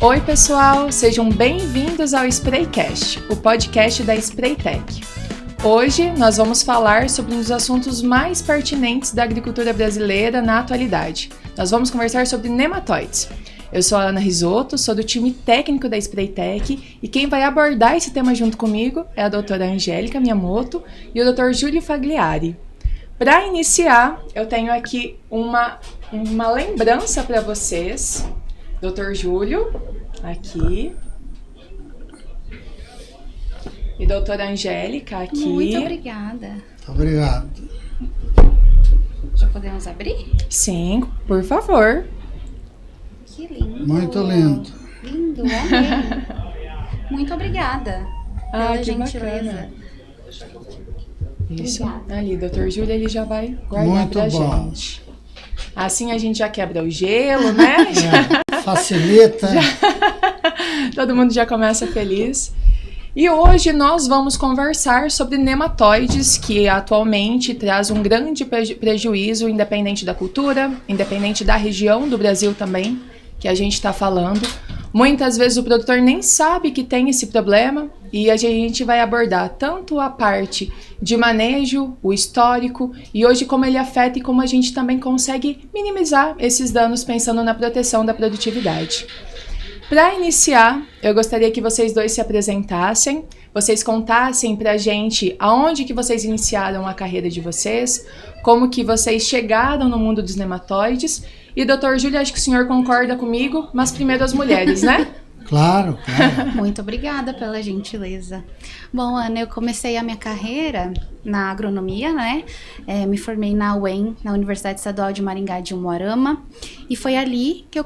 Oi pessoal, sejam bem-vindos ao Spraycast, o podcast da Spraytec. Hoje nós vamos falar sobre um dos assuntos mais pertinentes da agricultura brasileira na atualidade. Nós vamos conversar sobre nematóides. Eu sou a Ana Risotto, sou do time técnico da Spraytec e quem vai abordar esse tema junto comigo é a doutora Angélica Miyamoto e o Dr. Júlio Fagliari. Para iniciar, eu tenho aqui uma lembrança para vocês. Dr. Júlio, aqui. E doutora Angélica, aqui. Muito obrigada. Obrigado. Já podemos abrir? Sim, por favor. Que lindo. Muito lindo. Lindo, amei. Muito obrigada pela Que gentileza. bacana. Isso. Obrigada. Ali, doutor Júlio, ele já vai guardar Muito pra bom. gente. Assim a gente já quebra o gelo, né? Facilita. Todo mundo já começa feliz. E hoje nós vamos conversar sobre nematóides, que atualmente traz um grande prejuízo, independente da cultura, independente da região do Brasil também, que a gente está falando. Muitas vezes o produtor nem sabe que tem esse problema e a gente vai abordar tanto a parte de manejo, o histórico e hoje como ele afeta e como a gente também consegue minimizar esses danos pensando na proteção da produtividade. Para iniciar, eu gostaria que vocês dois se apresentassem, vocês contassem pra gente aonde que vocês iniciaram a carreira de vocês, como que vocês chegaram no mundo dos nematóides. E doutor Júlio, acho que o senhor concorda comigo, mas primeiro as mulheres, né? Claro. Muito obrigada pela gentileza. Bom, Ana, eu comecei a minha carreira na agronomia, né? Me formei na UEM, na Universidade Estadual de Maringá de Umuarama, e foi ali que eu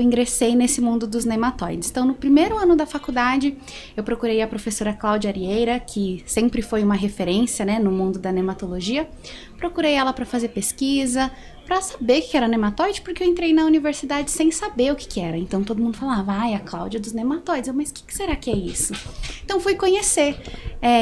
ingressei nesse mundo dos nematóides. Então, no primeiro ano da faculdade, eu procurei a professora Cláudia Arieira, que sempre foi uma referência, né, no mundo da nematologia. Procurei ela para fazer pesquisa, para saber o que era nematóide, porque eu entrei na universidade sem saber o que era. Então todo mundo falava, a Cláudia dos nematóides. Mas o que será que é isso? Então fui conhecer.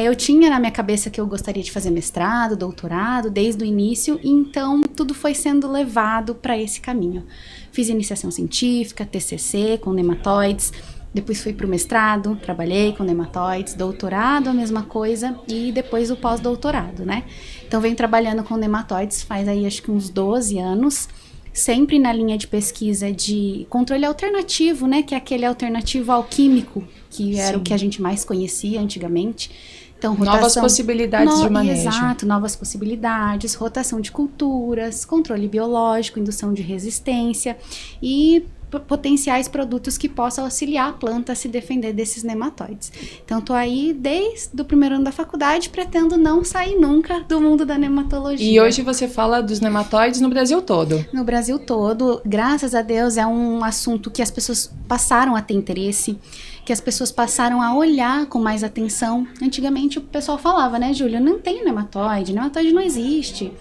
Eu tinha na minha cabeça que eu gostaria de fazer mestrado, doutorado, desde o início, então tudo foi sendo levado para esse caminho. Fiz iniciação científica, TCC com nematóides, depois fui para o mestrado, trabalhei com nematóides, doutorado, a mesma coisa, e depois o pós-doutorado, né? Então, venho trabalhando com nematóides faz aí acho que uns 12 anos, sempre na linha de pesquisa de controle alternativo, né? Que é aquele alternativo ao químico, que era o que a gente mais conhecia antigamente. Então, novas possibilidades de manejo. Exato, novas possibilidades, rotação de culturas, controle biológico, indução de resistência e potenciais produtos que possam auxiliar a planta a se defender desses nematóides. Então, estou aí desde o primeiro ano da faculdade, pretendo não sair nunca do mundo da nematologia. E hoje você fala dos nematóides no Brasil todo. No Brasil todo, graças a Deus, é um assunto que as pessoas passaram a ter interesse, que as pessoas passaram a olhar com mais atenção. Antigamente o pessoal falava, né, Júlia, não tem nematóide não existe.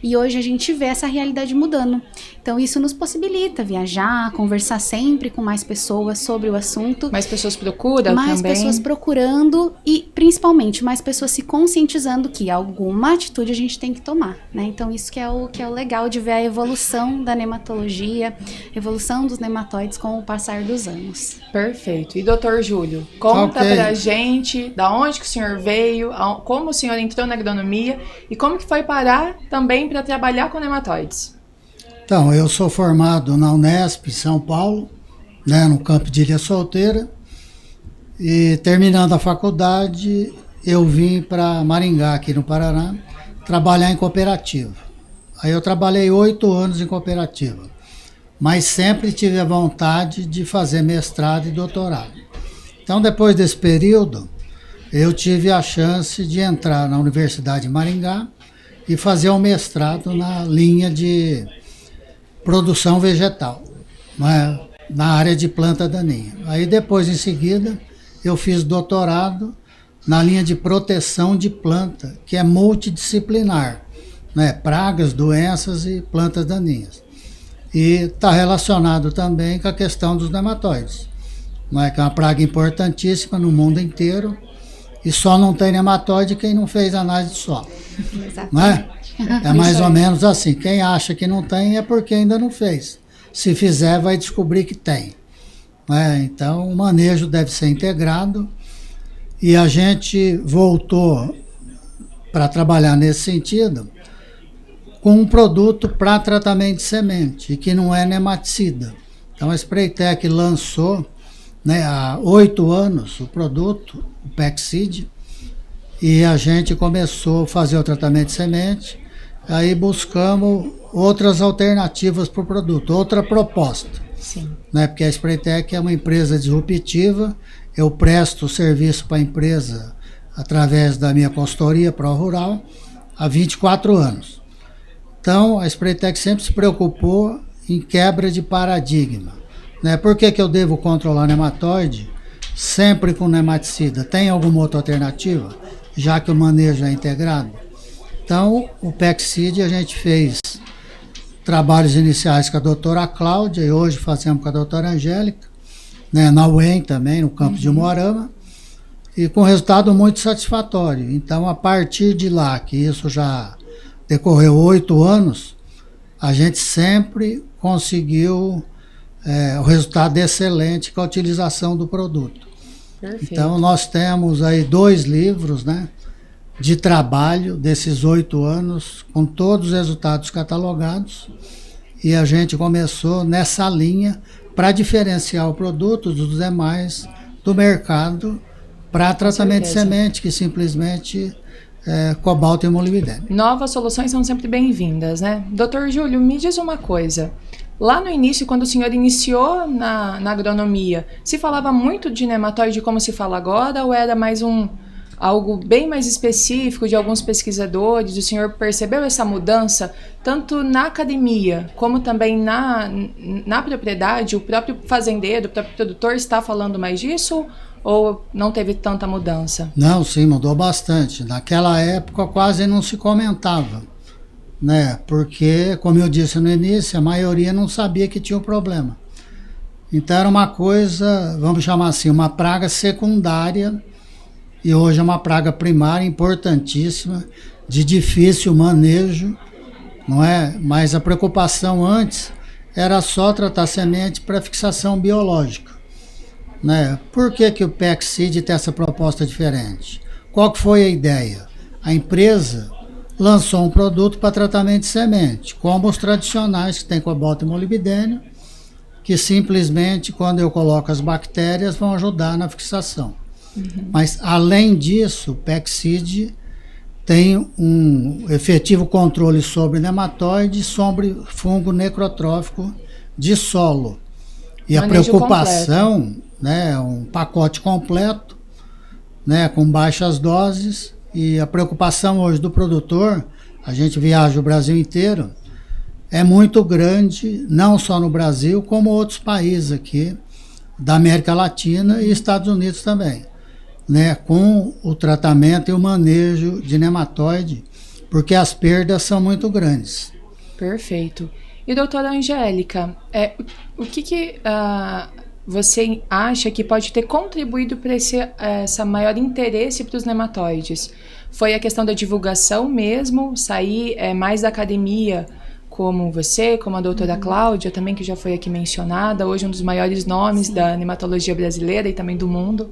E hoje a gente vê essa realidade mudando. Então isso nos possibilita viajar, conversar sempre com mais pessoas sobre o assunto. Mais pessoas procuram também. Mais pessoas procurando e principalmente mais pessoas se conscientizando que alguma atitude a gente tem que tomar, né? Então isso que é o legal de ver a evolução da nematologia, evolução dos nematóides com o passar dos anos. Perfeito. E doutor Júlio, conta pra gente da onde que o senhor veio, como o senhor entrou na agronomia e como que foi parar também para trabalhar com nematóides. Então, eu sou formado na Unesp, em São Paulo, né, no campo de Ilha Solteira, e terminando a faculdade, eu vim para Maringá, aqui no Paraná, trabalhar em cooperativa. Aí eu trabalhei 8 anos em cooperativa, mas sempre tive a vontade de fazer mestrado e doutorado. Então, depois desse período, eu tive a chance de entrar na Universidade de Maringá e fazer um mestrado na linha de produção vegetal, né, na área de planta daninha. Aí depois, em seguida, eu fiz doutorado na linha de proteção de planta, que é multidisciplinar, né, pragas, doenças e plantas daninhas. E está relacionado também com a questão dos nematóides, né, que é uma praga importantíssima no mundo inteiro, e só não tem nematóide quem não fez análise de solo. Né? É mais ou menos assim. Quem acha que não tem é porque ainda não fez. Se fizer, vai descobrir que tem. né? Então, o manejo deve ser integrado e a gente voltou para trabalhar nesse sentido com um produto para tratamento de semente, que não é nematicida. Então, a Spraytec lançou, né, há 8 anos o produto, o PEXseed, e a gente começou a fazer o tratamento de semente, aí buscamos outras alternativas para o produto, outra proposta. Sim. Né, porque a Spraytec é uma empresa disruptiva, eu presto serviço para a empresa através da minha consultoria pró-rural há 24 anos. Então, a Spraytec sempre se preocupou em quebra de paradigma. Né? Por que eu devo controlar nematóide sempre com nematicida? Tem alguma outra alternativa, já que o manejo é integrado? Então, o PEXseed a gente fez trabalhos iniciais com a doutora Cláudia e hoje fazemos com a doutora Angélica, né, na UEM também, no campo de Umuarama, e com resultado muito satisfatório. Então, a partir de lá, que isso já decorreu 8 anos, a gente sempre conseguiu o resultado excelente com a utilização do produto. Perfeito. Então, nós temos aí 2 livros, né, de trabalho desses 8 anos, com todos os resultados catalogados, e a gente começou nessa linha para diferenciar o produto dos demais do mercado para tratamento de semente, que simplesmente cobalto e molibdênio. Novas soluções são sempre bem-vindas, né? Doutor Júlio, me diz uma coisa. Lá no início, quando o senhor iniciou na agronomia, se falava muito de nematóide como se fala agora, ou era mais algo bem mais específico de alguns pesquisadores? O senhor percebeu essa mudança tanto na academia como também na propriedade? O próprio fazendeiro, o próprio produtor está falando mais disso ou não teve tanta mudança? Não, sim, mudou bastante. Naquela época quase não se comentava, né? Porque, como eu disse no início, a maioria não sabia que tinha um problema. Então era uma coisa, vamos chamar assim, uma praga secundária. E hoje é uma praga primária importantíssima, de difícil manejo, não é? Mas a preocupação antes era só tratar semente para fixação biológica, né? Por que o PEXseed tem essa proposta diferente? Qual que foi a ideia? A empresa lançou um produto para tratamento de semente, como os tradicionais que tem cobalto e molibdênio, que simplesmente, quando eu coloco as bactérias, vão ajudar na fixação. Mas, além disso, o PEXseed tem um efetivo controle sobre nematóide e sobre fungo necrotrófico de solo. E Manejo a preocupação, né, um pacote completo, né, com baixas doses, e a preocupação hoje do produtor, a gente viaja o Brasil inteiro, é muito grande, não só no Brasil, como outros países aqui da América Latina e Estados Unidos também. Né, com o tratamento e o manejo de nematóide, porque as perdas são muito grandes. Perfeito. E doutora Angélica, o que você acha que pode ter contribuído para essa maior interesse para os nematóides? Foi a questão da divulgação mesmo, sair mais da academia, como você, como a doutora Cláudia, também que já foi aqui mencionada, hoje um dos maiores nomes da nematologia brasileira e também do mundo,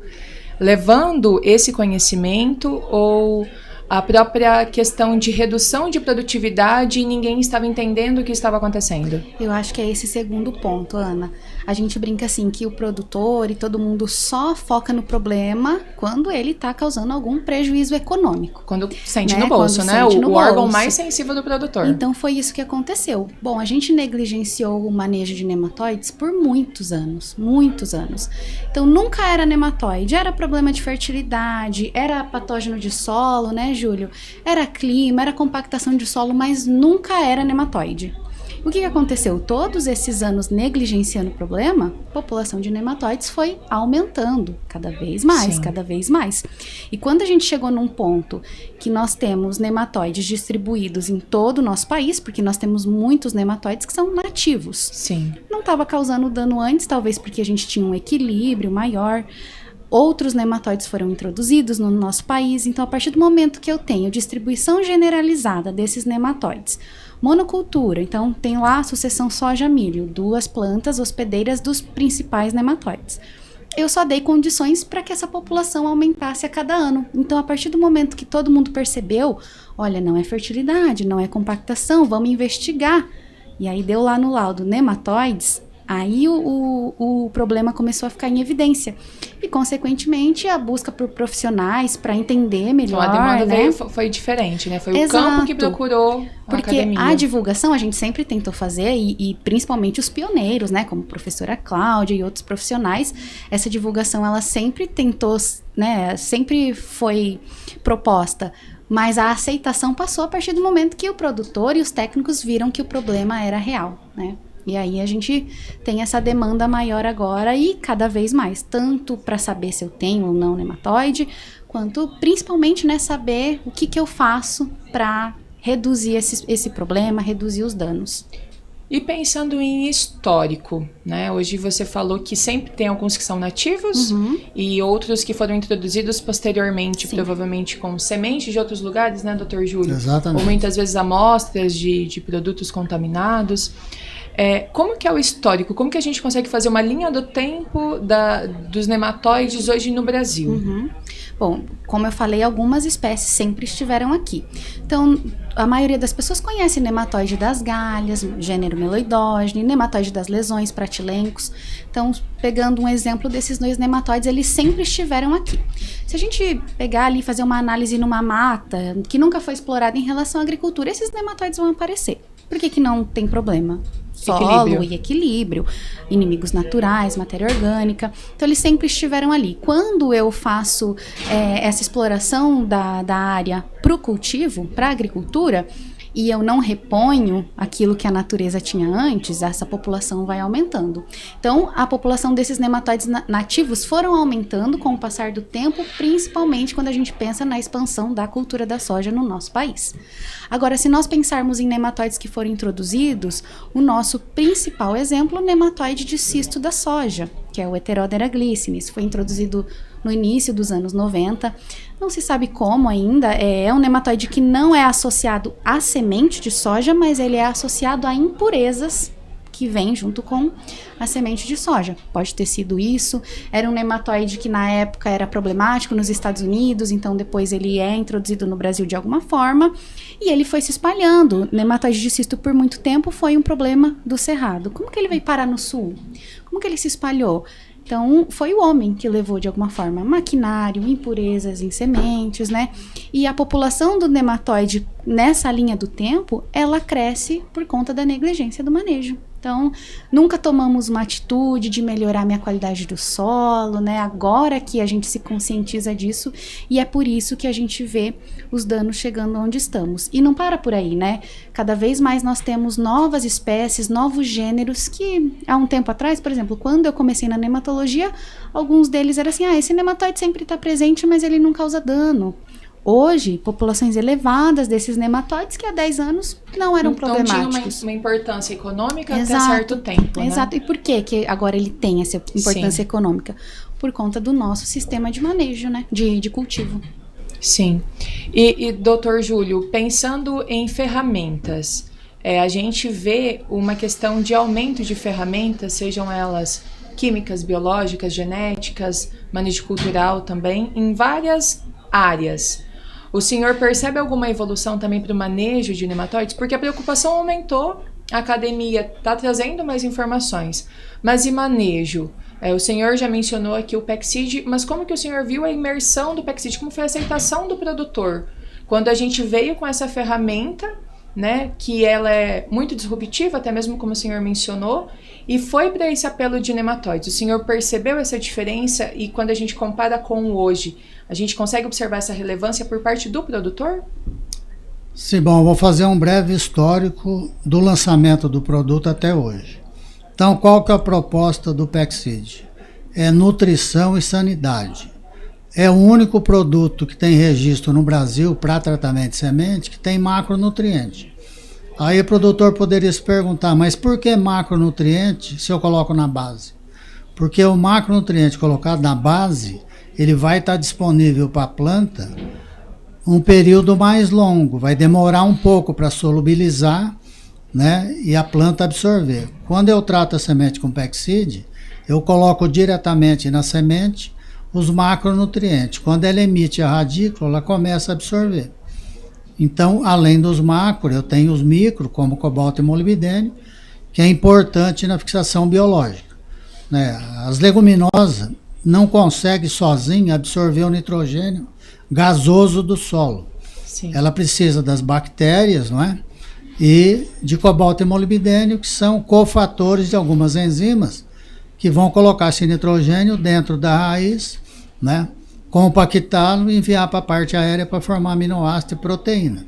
levando esse conhecimento, ou a própria questão de redução de produtividade e ninguém estava entendendo o que estava acontecendo? Eu acho que é esse segundo ponto, Ana. A gente brinca assim que o produtor e todo mundo só foca no problema quando ele está causando algum prejuízo econômico. Quando sente, né, no Quando bolso, né? sente no O órgão bolso. mais sensível do produtor. Então foi isso que aconteceu. Bom, a gente negligenciou o manejo de nematóides por muitos anos, muitos anos. Então nunca era nematóide, era problema de fertilidade, era patógeno de solo, né, Júlio? Era clima, era compactação de solo, mas nunca era nematóide. O que aconteceu? Todos esses anos negligenciando o problema, a população de nematóides foi aumentando cada vez mais, Sim. cada vez mais. E quando a gente chegou num ponto que nós temos nematóides distribuídos em todo o nosso país, porque nós temos muitos nematóides que são nativos. Sim. Não estava causando dano antes, talvez porque a gente tinha um equilíbrio maior. Outros nematóides foram introduzidos no nosso país. Então, a partir do momento que eu tenho distribuição generalizada desses nematóides, Monocultura, então tem lá a sucessão soja-milho, 2 plantas hospedeiras dos principais nematóides. Eu só dei condições para que essa população aumentasse a cada ano. Então, a partir do momento que todo mundo percebeu, olha, não é fertilidade, não é compactação, vamos investigar. E aí deu lá no laudo nematóides, aí o problema começou a ficar em evidência. E, consequentemente, a busca por profissionais para entender melhor, então, a demanda né? foi diferente, né? Foi Exato. O campo que procurou a academia. Porque a divulgação a gente sempre tentou fazer, e principalmente os pioneiros, né? Como a professora Cláudia e outros profissionais, essa divulgação, ela sempre tentou, né? Sempre foi proposta. Mas a aceitação passou a partir do momento que o produtor e os técnicos viram que o problema era real, né? E aí a gente tem essa demanda maior agora e cada vez mais, tanto para saber se eu tenho ou não nematóide, quanto principalmente, né, saber o que eu faço para reduzir esse problema, reduzir os danos. E pensando em histórico, né? Hoje você falou que sempre tem alguns que são nativos e outros que foram introduzidos posteriormente, Sim. provavelmente com sementes de outros lugares, né, Dr. Júlio? Exatamente. Ou muitas vezes amostras de produtos contaminados. Como que é o histórico? Como que a gente consegue fazer uma linha do tempo dos nematóides hoje no Brasil? Bom, como eu falei, algumas espécies sempre estiveram aqui. Então, a maioria das pessoas conhece nematóide das galhas, gênero Meloidogene, nematóide das lesões, pratilencos. Então, pegando um exemplo desses 2 nematóides, eles sempre estiveram aqui. Se a gente pegar ali e fazer uma análise numa mata que nunca foi explorada em relação à agricultura, esses nematóides vão aparecer. Por que não tem problema? Solo e equilíbrio, inimigos naturais, matéria orgânica. Então, eles sempre estiveram ali. Quando eu faço essa exploração da área para o cultivo, para a agricultura, e eu não reponho aquilo que a natureza tinha antes, essa população vai aumentando. Então, a população desses nematóides nativos foram aumentando com o passar do tempo, principalmente quando a gente pensa na expansão da cultura da soja no nosso país. Agora, se nós pensarmos em nematóides que foram introduzidos, o nosso principal exemplo é o nematóide de cisto da soja, que é o Heterodera glycinis. Foi introduzido no início dos anos 90. Não se sabe como ainda. É um nematóide que não é associado à semente de soja, mas ele é associado a impurezas que vêm junto com a semente de soja. Pode ter sido isso. Era um nematóide que na época era problemático nos Estados Unidos, então depois ele é introduzido no Brasil de alguma forma e ele foi se espalhando. O nematóide de cisto por muito tempo foi um problema do cerrado. Como que ele veio parar no sul? Como que ele se espalhou? Então, foi o homem que levou, de alguma forma, maquinário, impurezas em sementes, né? E a população do nematóide, nessa linha do tempo, ela cresce por conta da negligência do manejo. Então, nunca tomamos uma atitude de melhorar a minha qualidade do solo, né? Agora que a gente se conscientiza disso, e é por isso que a gente vê os danos chegando onde estamos. E não para por aí, né? Cada vez mais nós temos novas espécies, novos gêneros que, há um tempo atrás, por exemplo, quando eu comecei na nematologia, alguns deles eram assim, esse nematóide sempre está presente, mas ele não causa dano. Hoje, populações elevadas desses nematóides que há 10 anos não eram problemáticos. Então tinha uma importância econômica Exato, até certo tempo, né? Exato. E por que agora ele tem essa importância econômica? Por conta do nosso sistema de manejo, né? De cultivo. Sim. E doutor Júlio, pensando em ferramentas, a gente vê uma questão de aumento de ferramentas, sejam elas químicas, biológicas, genéticas, manejo cultural também, em várias áreas. O senhor percebe alguma evolução também para o manejo de nematóides? Porque a preocupação aumentou, a academia está trazendo mais informações. Mas e manejo? O senhor já mencionou aqui o PECCID, mas como que o senhor viu a imersão do PECCID? Como foi a aceitação do produtor? Quando a gente veio com essa ferramenta, né, que ela é muito disruptiva, até mesmo como o senhor mencionou, e foi para esse apelo de nematóides. O senhor percebeu essa diferença e quando a gente compara com hoje, a gente consegue observar essa relevância por parte do produtor? Sim, bom, eu vou fazer um breve histórico do lançamento do produto até hoje. Então, qual que é a proposta do PECCID? É nutrição e sanidade. É o único produto que tem registro no Brasil para tratamento de semente que tem macronutriente. Aí o produtor poderia se perguntar, mas por que macronutriente se eu coloco na base? Porque o macronutriente colocado na base, ele vai estar disponível para a planta um período mais longo, vai demorar um pouco para solubilizar né, e a planta absorver. Quando eu trato a semente com Pexid, eu coloco diretamente na semente os macronutrientes. Quando ela emite a radícula, ela começa a absorver. Então, além dos macro, eu tenho os micro, como cobalto e molibdênio, que é importante na fixação biológica, né? As leguminosas não conseguem sozinha absorver o nitrogênio gasoso do solo. Sim. Ela precisa das bactérias, não é? E de cobalto e molibdênio, que são cofatores de algumas enzimas que vão colocar esse nitrogênio dentro da raiz, né? Compactá-lo e enviar para a parte aérea para formar aminoácido e proteína.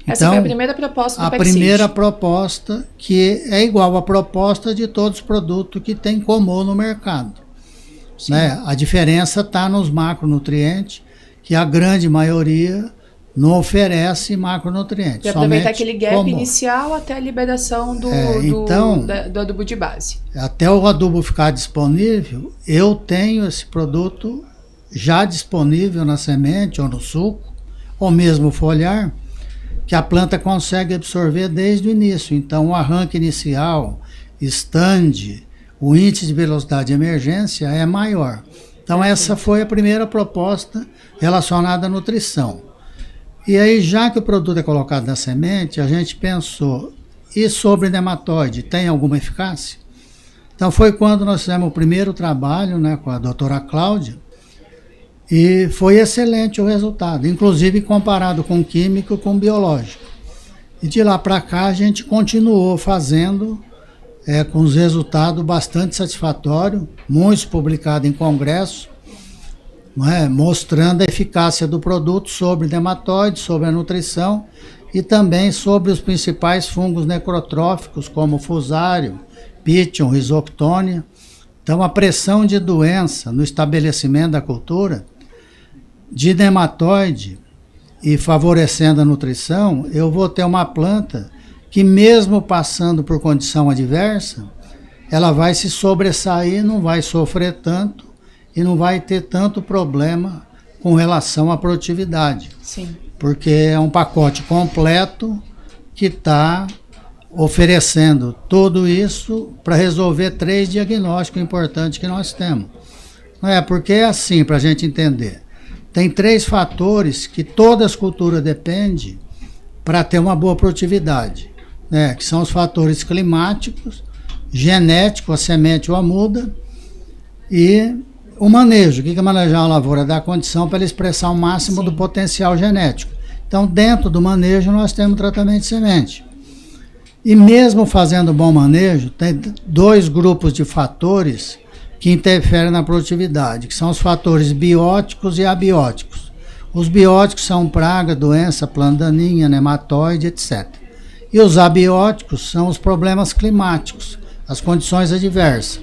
Essa foi a primeira proposta do Pexid. A primeira proposta, que é igual à proposta de todos os produtos que tem comum no mercado. Né? A diferença está nos macronutrientes, que a grande maioria não oferece macronutrientes. E aproveitar aquele gap inicial até a liberação do adubo de base. Até o adubo ficar disponível, eu tenho esse produto já disponível na semente ou no suco, ou mesmo foliar, que a planta consegue absorver desde o início. Então, o arranque inicial, stand, o índice de velocidade de emergência é maior. Então, essa foi a primeira proposta relacionada à nutrição. E aí, já que o produto é colocado na semente, a gente pensou, e sobre nematóide, tem alguma eficácia? Então, foi quando nós fizemos o primeiro trabalho, né, com a doutora Cláudia, e foi excelente o resultado, inclusive comparado com químico, com biológico. E de lá para cá a gente continuou fazendo com os resultados bastante satisfatórios, muitos publicados em congresso, mostrando a eficácia do produto sobre nematóides, sobre a nutrição e também sobre os principais fungos necrotróficos, como fusário, pitium, rhizoctônia. Então a pressão de doença no estabelecimento da cultura de nematóide e favorecendo a nutrição, eu vou ter uma planta que mesmo passando por condição adversa, ela vai se sobressair, não vai sofrer tanto e não vai ter tanto problema com relação à produtividade. Sim. Porque é um pacote completo que está oferecendo tudo isso para resolver 3 diagnósticos importantes que nós temos. Porque é assim, para a gente entender. Tem 3 fatores que todas as culturas dependem para ter uma boa produtividade, né? Que são os fatores climáticos, genético, a semente ou a muda, e o manejo. O que é manejar uma lavoura? Dar condição para ela expressar o máximo do potencial genético. Então, dentro do manejo, nós temos tratamento de semente. E mesmo fazendo bom manejo, tem 2 grupos de fatores que interferem na produtividade, que são os fatores bióticos e abióticos. Os bióticos são praga, doença, planta daninha, nematóide, etc. E os abióticos são os problemas climáticos, as condições adversas.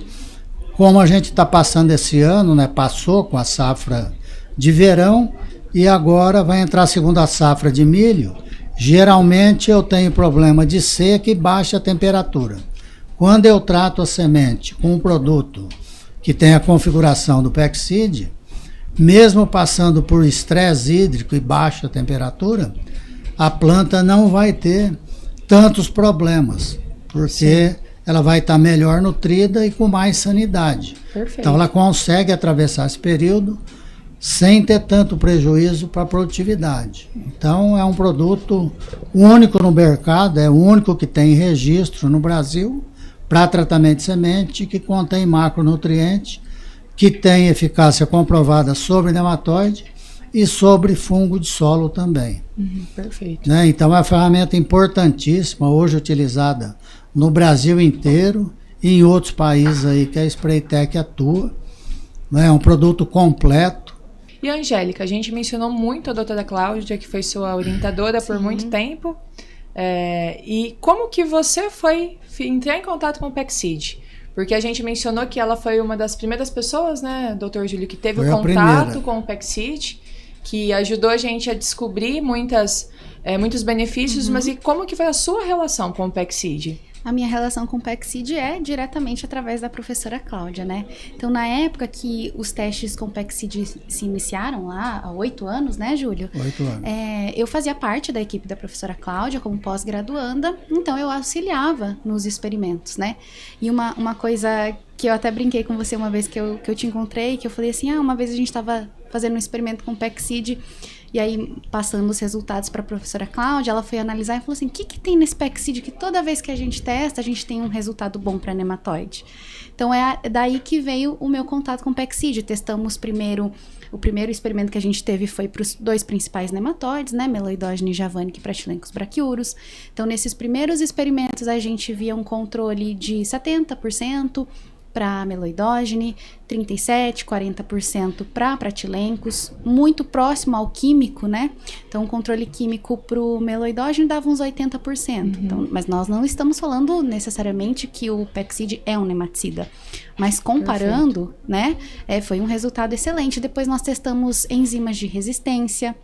Como a gente está passando esse ano, passou com a safra de verão e agora vai entrar a segunda safra de milho, geralmente eu tenho problema de seca e baixa temperatura. Quando eu trato a semente com um produto que tem a configuração do Pexid, mesmo passando por estresse hídrico e baixa temperatura, a planta não vai ter tantos problemas, porque ela vai estar melhor nutrida e com mais sanidade. Perfeito. Então ela consegue atravessar esse período sem ter tanto prejuízo para a produtividade. Então é um produto único no mercado, é o único que tem registro no Brasil para tratamento de semente, que contém macronutrientes, que tem eficácia comprovada sobre nematóide e sobre fungo de solo também. Perfeito. Então é uma ferramenta importantíssima, hoje utilizada no Brasil inteiro e em outros países aí que a Spraytec atua. É um produto completo. E Angélica, a gente mencionou muito a doutora Cláudia, que foi sua orientadora por muito tempo. E como que você foi entrar em contato com o Pexid? Porque a gente mencionou que ela foi uma das primeiras pessoas, né, doutor Júlio, que teve o contato com o Pexid, que ajudou a gente a descobrir muitos benefícios, mas e como que foi a sua relação com o Pexid? A minha relação com o PECSID é diretamente através da professora Cláudia, né? Então, na época que os testes com PECSID se iniciaram lá, há 8 anos, né, Júlio? 8 anos. Eu fazia parte da equipe da professora Cláudia como pós-graduanda, então eu auxiliava nos experimentos, né? E uma coisa que eu até brinquei com você uma vez que eu te encontrei, que eu falei assim, uma vez a gente estava fazendo um experimento com PECSID, e aí, passando os resultados para a professora Cláudia, ela foi analisar e falou assim, o que tem nesse PECSID que toda vez que a gente testa, a gente tem um resultado bom para nematóide? Então, é daí que veio o meu contato com o PECSID. Testamos o primeiro experimento que a gente teve foi para os 2 principais nematóides, né, Meloidogene javanica e Pratylencos brachyurus. Então, nesses primeiros experimentos, a gente via um controle de 70%, para meloidogene, 37%, 40% para Pratylencos, muito próximo ao químico, né? Então, o controle químico para o meloidogene dava uns 80%. Então, mas nós não estamos falando necessariamente que o PECSID é um nematicida. Mas comparando, né, foi um resultado excelente. Depois nós testamos enzimas de resistência,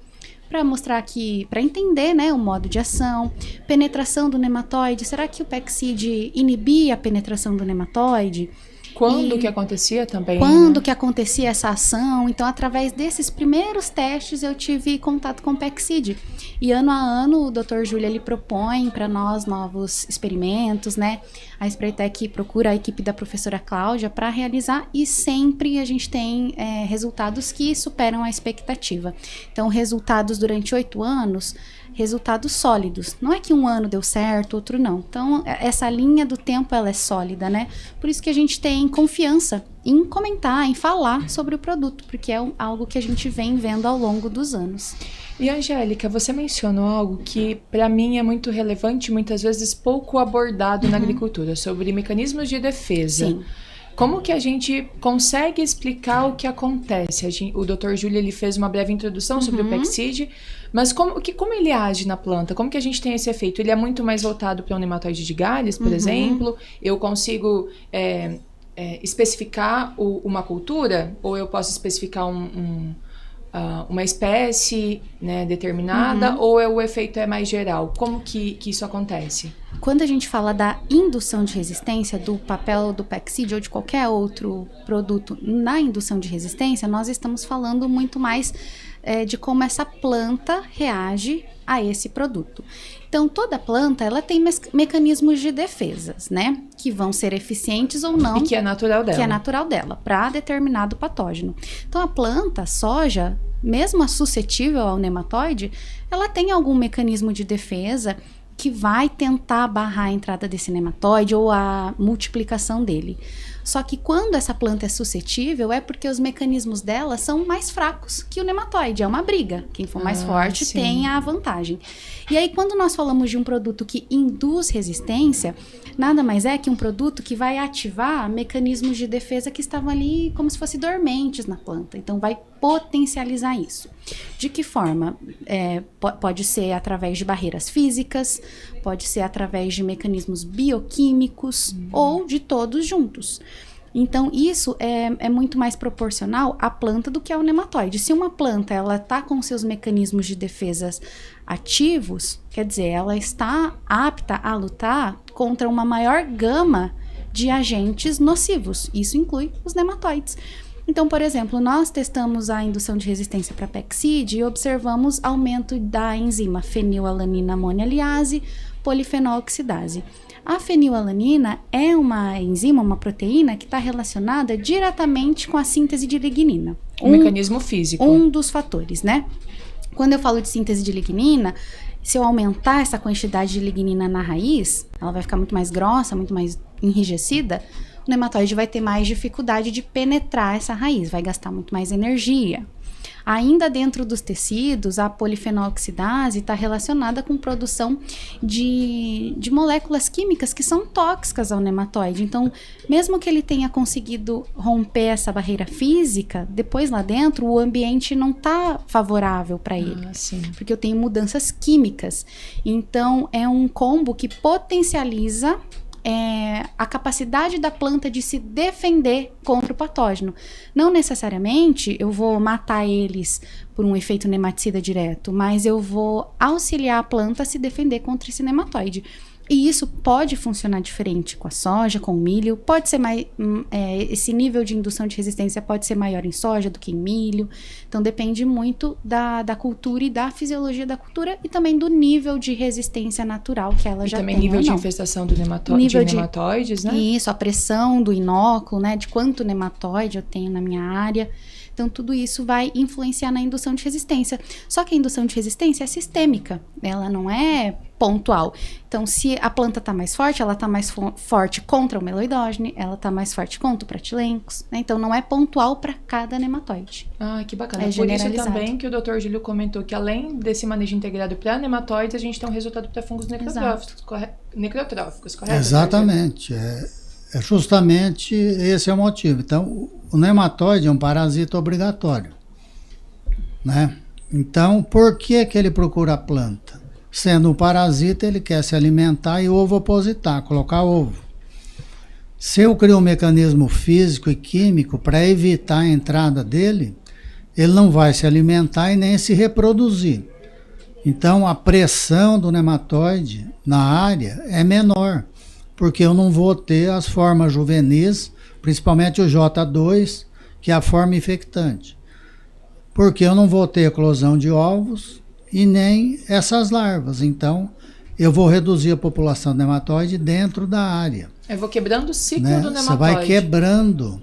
para mostrar que, para entender, né, o modo de ação, penetração do nematóide. Será que o PECSID inibia a penetração do nematóide? Quando que acontecia também? Quando né? que acontecia essa ação? Então, através desses primeiros testes, eu tive contato com o PECSID. E ano a ano, o Dr. Júlio, ele propõe para nós novos experimentos, né? A Spraytec procura a equipe da professora Cláudia para realizar e sempre a gente tem resultados que superam a expectativa. Então, resultados durante 8 anos, resultados sólidos. Não é que um ano deu certo, outro não. Então, essa linha do tempo, ela é sólida, né? Por isso que a gente tem confiança em comentar, em falar sobre o produto, porque é algo que a gente vem vendo ao longo dos anos. E, Angélica, você mencionou algo que, para mim, é muito relevante, muitas vezes pouco abordado na agricultura, sobre mecanismos de defesa. Sim. Como que a gente consegue explicar o que acontece? O Dr. Júlio, ele fez uma breve introdução sobre o PECSID, mas como ele age na planta? Como que a gente tem esse efeito? Ele é muito mais voltado para um nematóide de galhos, por exemplo? Eu consigo especificar uma cultura? Ou eu posso especificar uma espécie, né, determinada? Ou o efeito é mais geral? Como que isso acontece? Quando a gente fala da indução de resistência, do papel do PECSID ou de qualquer outro produto na indução de resistência, nós estamos falando muito mais de como essa planta reage a esse produto. Então, toda planta, ela tem mecanismos de defesas, né? Que vão ser eficientes ou não. E que é natural dela. Que é natural dela, para determinado patógeno. Então, a planta, a soja, mesmo a suscetível ao nematóide, ela tem algum mecanismo de defesa que vai tentar barrar a entrada desse nematóide ou a multiplicação dele. Só que quando essa planta é suscetível, é porque os mecanismos dela são mais fracos que o nematóide. É uma briga. Quem for mais forte sim. tem a vantagem. E aí, quando nós falamos de um produto que induz resistência, nada mais é que um produto que vai ativar mecanismos de defesa que estavam ali como se fossem dormentes na planta. Então, vai potencializar isso. De que forma? Pode ser através de barreiras físicas, pode ser através de mecanismos bioquímicos ou de todos juntos. Então, isso é muito mais proporcional à planta do que ao nematóide. Se uma planta está com seus mecanismos de defesas ativos, quer dizer, ela está apta a lutar contra uma maior gama de agentes nocivos. Isso inclui os nematóides. Então, por exemplo, nós testamos a indução de resistência para PECSID e observamos aumento da enzima fenilalanina amonialiase, polifenol oxidase. A fenilalanina é uma enzima, uma proteína que está relacionada diretamente com a síntese de lignina. Um mecanismo físico. Um dos fatores, né? Quando eu falo de síntese de lignina, se eu aumentar essa quantidade de lignina na raiz, ela vai ficar muito mais grossa, muito mais enrijecida, o nematóide vai ter mais dificuldade de penetrar essa raiz, vai gastar muito mais energia. Ainda dentro dos tecidos, a polifenol oxidase está relacionada com produção de moléculas químicas que são tóxicas ao nematóide. Então, mesmo que ele tenha conseguido romper essa barreira física, depois lá dentro o ambiente não está favorável para ele. Porque eu tenho mudanças químicas. Então, é um combo que potencializa a capacidade da planta de se defender contra o patógeno. Não necessariamente eu vou matar eles por um efeito nematicida direto, mas eu vou auxiliar a planta a se defender contra esse nematóide. E isso pode funcionar diferente com a soja, com o milho, pode ser mais, esse nível de indução de resistência pode ser maior em soja do que em milho, então depende muito da cultura e da fisiologia da cultura e também do nível de resistência natural que ela já tem. E também nível de infestação do nematóides, né? Isso, a pressão do inóculo, né, de quanto nematóide eu tenho na minha área. Então, tudo isso vai influenciar na indução de resistência. Só que a indução de resistência é sistêmica, ela não é pontual. Então, se a planta está mais forte, ela está mais forte contra o meloidógene, ela está mais forte contra o pratilencos, né? Então, não é pontual para cada nematóide. Ah, que bacana. É por isso também que o Dr. Júlio comentou que além desse manejo integrado para nematóides, a gente tem um resultado para fungos necrotróficos, correto? Exatamente. É justamente esse é o motivo. Então, o nematóide é um parasita obrigatório, né? Então, por que ele procura a planta? Sendo um parasita, ele quer se alimentar e ovopositar, colocar ovo. Se eu crio um mecanismo físico e químico para evitar a entrada dele, ele não vai se alimentar e nem se reproduzir. Então, a pressão do nematóide na área é menor, porque eu não vou ter as formas juvenis, principalmente o J2, que é a forma infectante. Porque eu não vou ter eclosão de ovos e nem essas larvas. Então, eu vou reduzir a população de nematóide dentro da área. Eu vou quebrando o ciclo do nematóide. Você vai quebrando,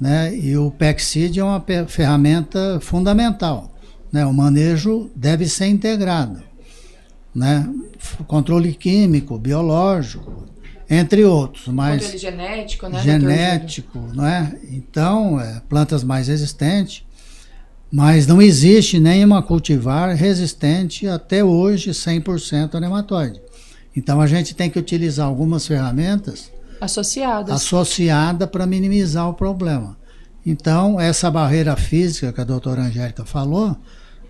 né? E o PECCID é uma ferramenta fundamental, né? O manejo deve ser integrado, né? Controle químico, biológico, entre outros, mas controle genético, né? Genético, não é? Então, plantas mais resistentes, mas não existe nenhuma cultivar resistente até hoje 100% a nematóide. Então, a gente tem que utilizar algumas ferramentas associadas para minimizar o problema. Então, essa barreira física que a doutora Angélica falou,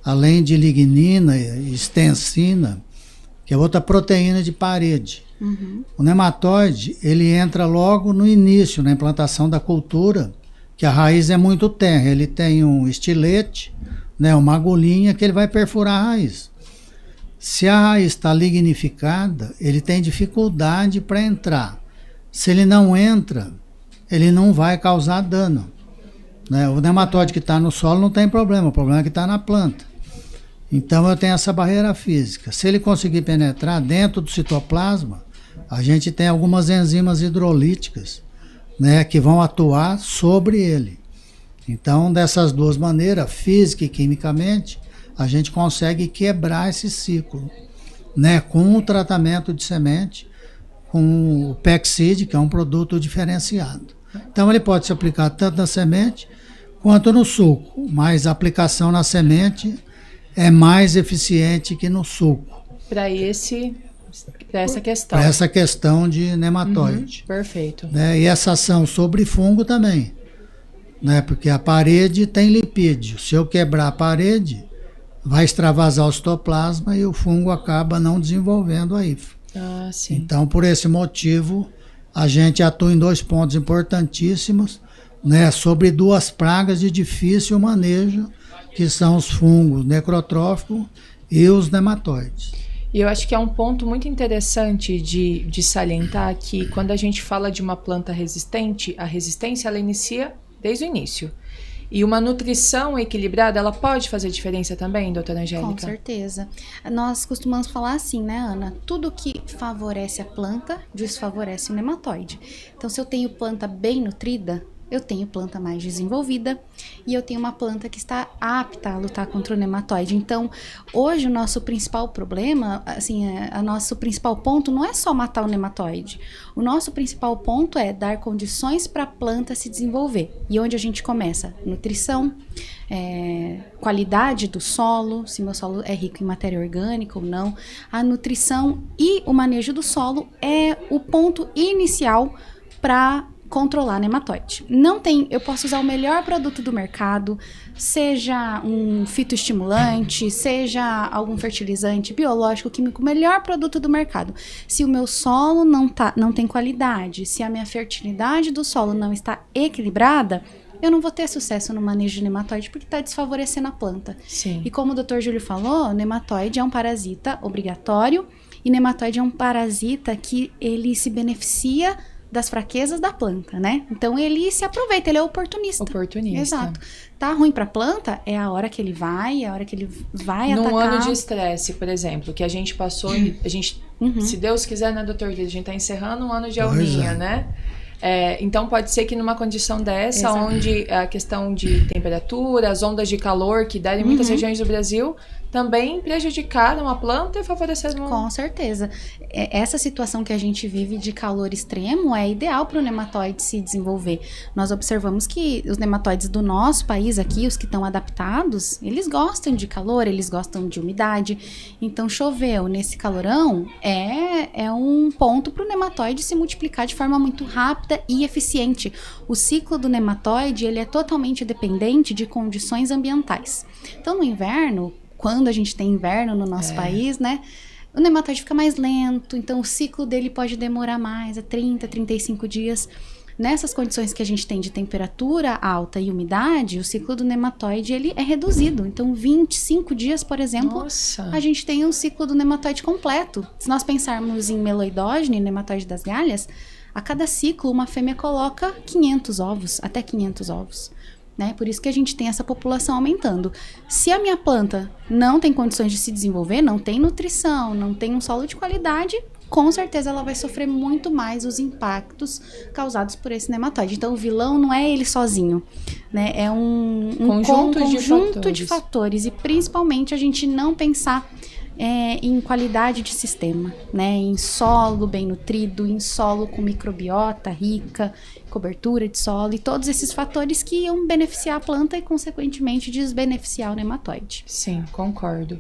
além de lignina e extensina, que é outra proteína de parede. Uhum. O nematóide, ele entra logo no início, na implantação da cultura, que a raiz é muito tenra. Ele tem um estilete, né, uma agulhinha que ele vai perfurar a raiz. Se a raiz está lignificada, ele tem dificuldade para entrar. Se ele não entra, ele não vai causar dano, né? O nematóide que está no solo não tem problema, o problema é que está na planta. Então eu tenho essa barreira física. Se ele conseguir penetrar dentro do citoplasma, a gente tem algumas enzimas hidrolíticas, né, que vão atuar sobre ele. Então, dessas duas maneiras, física e quimicamente, a gente consegue quebrar esse ciclo, né, com o tratamento de semente, com o PECCID, que é um produto diferenciado. Então, ele pode se aplicar tanto na semente quanto no suco, mas a aplicação na semente é mais eficiente que no suco. Para essa questão. Para essa questão de nematóide. Perfeito. Né? E essa ação sobre fungo também. Né? Porque a parede tem lipídio. Se eu quebrar a parede, vai extravasar o citoplasma e o fungo acaba não desenvolvendo a hifo. Ah, sim. Então, por esse motivo, a gente atua em 2 pontos importantíssimos, né? Sobre 2 pragas de difícil manejo, que são os fungos necrotróficos e os nematóides. E eu acho que é um ponto muito interessante de salientar que quando a gente fala de uma planta resistente, a resistência ela inicia desde o início. E uma nutrição equilibrada, ela pode fazer diferença também, doutora Angélica? Com certeza. Nós costumamos falar assim, né, Ana? Tudo que favorece a planta, desfavorece o nematóide. Então, se eu tenho planta bem nutrida, eu tenho planta mais desenvolvida e eu tenho uma planta que está apta a lutar contra o nematóide. Então, hoje o nosso principal problema, assim, o nosso principal ponto não é só matar o nematóide. O nosso principal ponto é dar condições para a planta se desenvolver. E onde a gente começa? Nutrição, qualidade do solo, se meu solo é rico em matéria orgânica ou não. A nutrição e o manejo do solo é o ponto inicial para controlar nematóide. Não tem, eu posso usar o melhor produto do mercado, seja um fitoestimulante, seja algum fertilizante biológico, químico, o melhor produto do mercado. Se o meu solo não tem qualidade, se a minha fertilidade do solo não está equilibrada, eu não vou ter sucesso no manejo de nematóide porque está desfavorecendo a planta. Sim. E como o Dr. Júlio falou, o nematóide é um parasita obrigatório E nematóide é um parasita que ele se beneficia das fraquezas da planta, né? Então ele se aproveita, ele é oportunista. Oportunista. Exato. Tá ruim pra planta, é a hora que ele vai, é a hora que ele vai Num atacar. ano de estresse, por exemplo, que a gente passou, a gente, se Deus quiser, né, doutor, a gente tá encerrando um ano de alminha, né? Então pode ser que numa condição dessa, onde a questão de temperatura, as ondas de calor que deram em muitas regiões do Brasil, também prejudicaram a planta e favoreceram... Com certeza. Essa situação que a gente vive de calor extremo é ideal para o nematóide se desenvolver. Nós observamos que os nematóides do nosso país aqui, os que estão adaptados, eles gostam de calor, eles gostam de umidade. Então, choveu nesse calorão é um ponto para o nematóide se multiplicar de forma muito rápida e eficiente. O ciclo do nematóide, ele é totalmente dependente de condições ambientais. Então, no inverno, quando a gente tem inverno no nosso país, né? O nematóide fica mais lento, então o ciclo dele pode demorar mais, 30, 35 dias. Nessas condições que a gente tem de temperatura alta e umidade, o ciclo do nematóide ele é reduzido. Então, 25 dias, por exemplo, a gente tem um ciclo do nematóide completo. Se nós pensarmos em meloidógene, nematóide das galhas, a cada ciclo uma fêmea coloca 500 ovos, até 500 ovos. Né? Por isso que a gente tem essa população aumentando. Se a minha planta não tem condições de se desenvolver, não tem nutrição, não tem um solo de qualidade, com certeza ela vai sofrer muito mais os impactos causados por esse nematóide. Então, o vilão não é ele sozinho, né? É um conjunto de fatores. E principalmente a gente não pensar em qualidade de sistema, né? Em solo bem nutrido, em solo com microbiota rica, cobertura de solo e todos esses fatores que iam beneficiar a planta e, consequentemente, desbeneficiar o nematóide. Sim, concordo.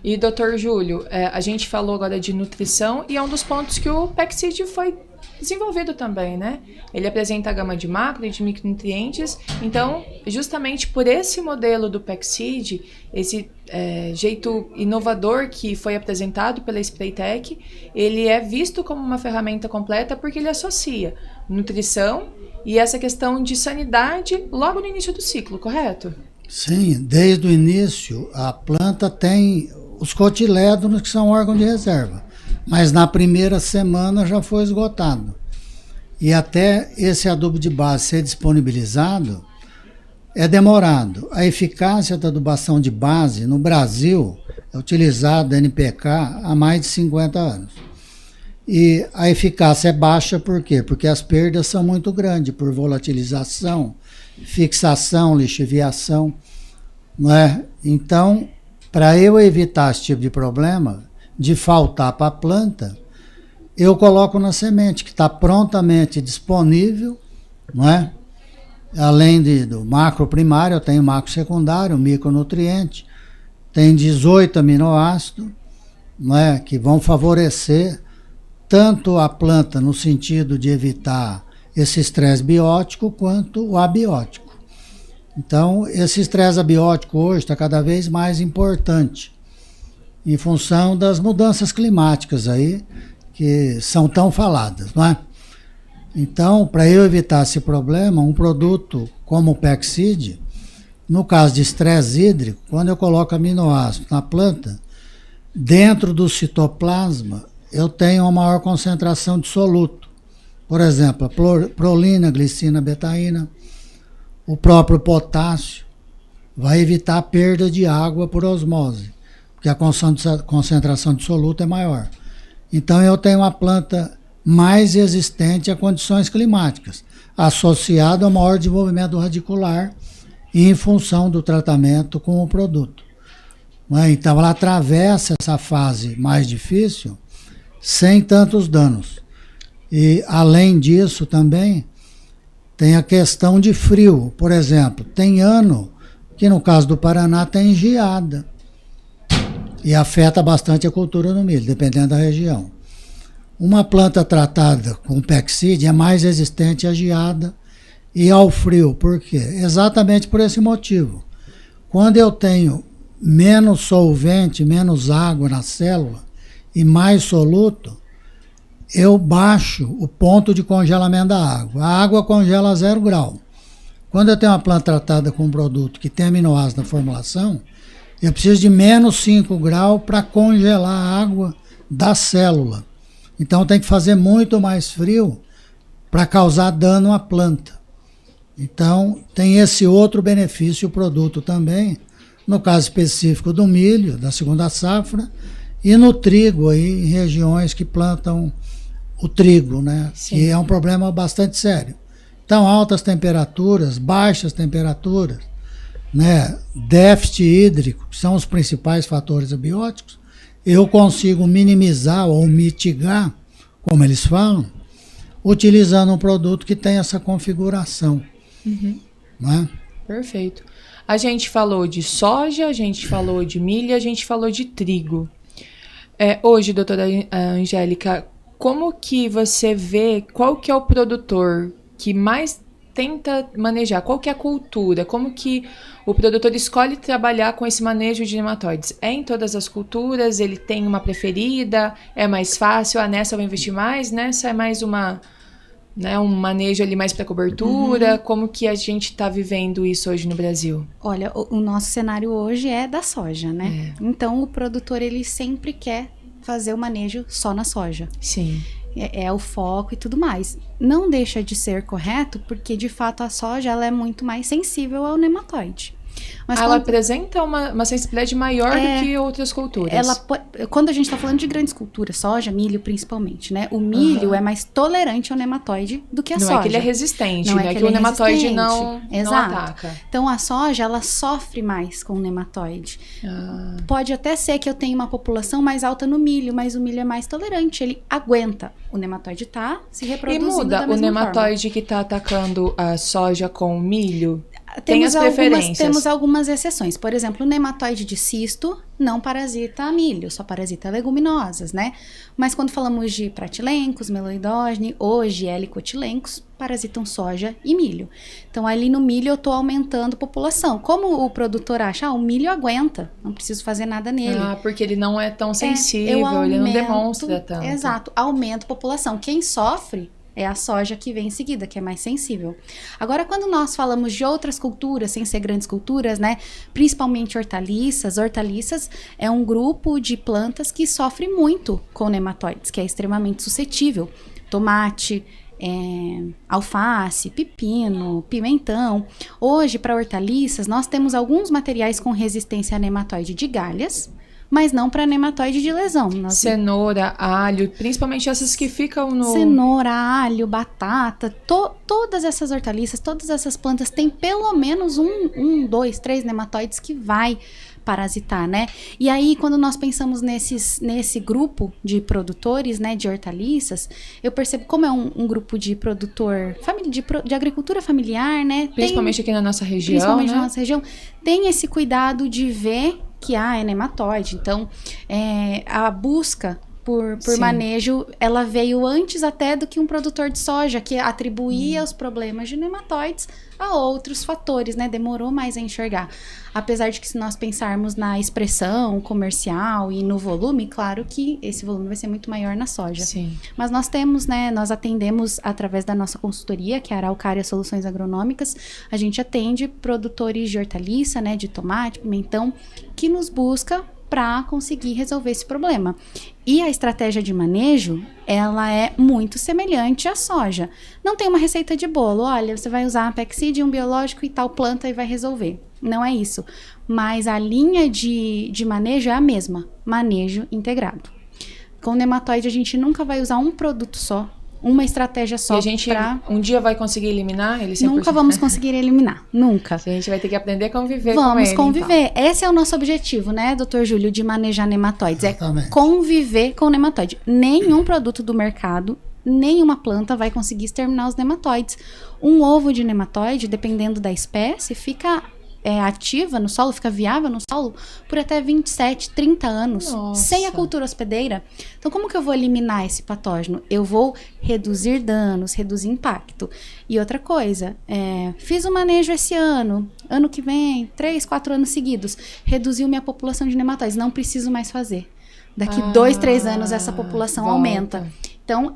E, doutor Júlio, a gente falou agora de nutrição e é um dos pontos que o PECSID foi desenvolvido também, né? Ele apresenta a gama de macro e de micronutrientes. Então, justamente por esse modelo do PECSID, esse jeito inovador que foi apresentado pela Spraytec, ele é visto como uma ferramenta completa porque ele associa nutrição e essa questão de sanidade logo no início do ciclo, correto? Sim, desde o início a planta tem os cotilédonos, que são órgãos de reserva, mas na primeira semana já foi esgotado. E até esse adubo de base ser disponibilizado é demorado. A eficácia da adubação de base no Brasil é utilizada NPK há mais de 50 anos. E a eficácia é baixa por quê? Porque as perdas são muito grandes por volatilização, fixação, lixiviação, não é? Então, para eu evitar esse tipo de problema, de faltar para a planta, eu coloco na semente, que está prontamente disponível, não é? Além do macro primário, eu tenho macro secundário, micronutriente, tem 18 aminoácidos, não é? Que vão favorecer tanto a planta no sentido de evitar esse estresse biótico, quanto o abiótico. Então, esse estresse abiótico hoje está cada vez mais importante, em função das mudanças climáticas aí, que são tão faladas, não é? Então, para eu evitar esse problema, um produto como o PECSID, no caso de estresse hídrico, quando eu coloco aminoácido na planta, dentro do citoplasma, eu tenho uma maior concentração de soluto. Por exemplo, a prolina, glicina, betaína, o próprio potássio, vai evitar a perda de água por osmose, porque a concentração de soluto é maior. Então eu tenho uma planta mais resistente a condições climáticas, associada ao maior desenvolvimento radicular e em função do tratamento com o produto. Então ela atravessa essa fase mais difícil sem tantos danos. E além disso também tem a questão de frio. Por exemplo, tem ano que no caso do Paraná tem geada e afeta bastante a cultura do milho, dependendo da região. Uma planta tratada com PECSID é mais resistente à geada e ao frio. Por quê? Exatamente por esse motivo. Quando eu tenho menos solvente, menos água na célula e mais soluto, eu baixo o ponto de congelamento da água. A água congela a 0 grau. Quando eu tenho uma planta tratada com um produto que tem aminoácido na formulação, eu preciso de menos 5 graus para congelar a água da célula. Então tem que fazer muito mais frio para causar dano à planta. Então tem esse outro benefício, o produto também, no caso específico do milho, da segunda safra, e no trigo, aí, em regiões que plantam o trigo, né? Sim. Que é um problema bastante sério. Então, altas temperaturas, baixas temperaturas, né? Déficit hídrico, que são os principais fatores abióticos, eu consigo minimizar ou mitigar, como eles falam, utilizando um produto que tem essa configuração. Né? Perfeito. A gente falou de soja, a gente falou de milho, a gente falou de trigo. Hoje, doutora Angélica, como que você vê, qual que é o produtor que mais tenta manejar? Qual que é a cultura? Como que o produtor escolhe trabalhar com esse manejo de nematóides? É em todas as culturas? Ele tem uma preferida? É mais fácil? Nessa eu vou investir mais? Nessa é mais um manejo ali mais para cobertura? Como que a gente está vivendo isso hoje no Brasil? Olha, o nosso cenário hoje é da soja, né? Então, o produtor, ele sempre quer fazer o manejo só na soja. Sim. É o foco e tudo mais. Não deixa de ser correto, porque de fato a soja ela é muito mais sensível ao nematóide. Mas ela apresenta uma sensibilidade maior do que outras culturas. Quando a gente está falando de grandes culturas, soja, milho principalmente, né? O milho é mais tolerante ao nematóide do que a soja. Não é que ele é resistente, não né? É que o nematóide não Exato. ataca. Então a soja, ela sofre mais com o nematóide. Pode até ser que eu tenha uma população mais alta no milho, mas o milho é mais tolerante, ele aguenta. O nematóide tá se reproduzindo da mesma forma. E muda o nematóide que tá atacando a soja com o milho? Tem as preferências. Temos algumas exceções. Por exemplo, o nematóide de cisto não parasita milho, só parasita leguminosas, né? Mas quando falamos de pratilencos, meloidogene ou helicotilencos, parasitam soja e milho. Então, ali no milho eu estou aumentando a população. Como o produtor acha, o milho aguenta, não preciso fazer nada nele. Porque ele não é tão sensível, ele não demonstra tanto. Exato, aumento a população. Quem sofre é a soja que vem em seguida, que é mais sensível. Agora, quando nós falamos de outras culturas, sem ser grandes culturas, né? Principalmente hortaliças. Hortaliças é um grupo de plantas que sofre muito com nematóides, que é extremamente suscetível. Tomate, alface, pepino, pimentão. Hoje, para hortaliças, nós temos alguns materiais com resistência a nematóide de galhas, mas não para nematóide de lesão. Cenoura, alho, principalmente essas que ficam no... Cenoura, alho, batata, todas essas hortaliças, todas essas plantas têm pelo menos 2, 3 nematóides que vai parasitar, né? E aí, quando nós pensamos nesse grupo de produtores, né, de hortaliças, eu percebo como é um grupo de produtor, de agricultura familiar, né? Principalmente aqui na nossa região, principalmente né? na nossa região, tem esse cuidado de ver que é nematóide. Então, a busca por manejo, ela veio antes até do que um produtor de soja, que atribuía os problemas de nematóides a outros fatores, né? Demorou mais a enxergar. Apesar de que, se nós pensarmos na expressão comercial e no volume, claro que esse volume vai ser muito maior na soja. Sim. Mas nós temos, né? Nós atendemos através da nossa consultoria, que é a Araucária Soluções Agronômicas. A gente atende produtores de hortaliça, né? De tomate, pimentão, que nos busca para conseguir resolver esse problema. E a estratégia de manejo, ela é muito semelhante à soja. Não tem uma receita de bolo, olha, você vai usar Apexid, um biológico e tal planta e vai resolver. Não é isso. Mas a linha de manejo é a mesma, manejo integrado. Com nematóide, a gente nunca vai usar um produto só, uma estratégia só. E a gente um dia vai conseguir eliminar ele 100%? Nunca vamos conseguir eliminar, nunca. A gente vai ter que aprender a conviver com ele. Vamos conviver. Então. Esse é o nosso objetivo, né, doutor Júlio, de manejar nematóides. Exatamente. É conviver com o nematóide. Nenhum produto do mercado, nenhuma planta vai conseguir exterminar os nematóides. Um ovo de nematóide, dependendo da espécie, fica ativa no solo, fica viável no solo por até 27, 30 anos. Nossa. Sem a cultura hospedeira. Então, como que eu vou eliminar esse patógeno? Eu vou reduzir danos, reduzir impacto. E outra coisa, fiz o manejo esse ano que vem, 3, 4 anos seguidos, reduziu minha população de nematóides, não preciso mais fazer. Daqui 2, 3 anos essa população aumenta. Então,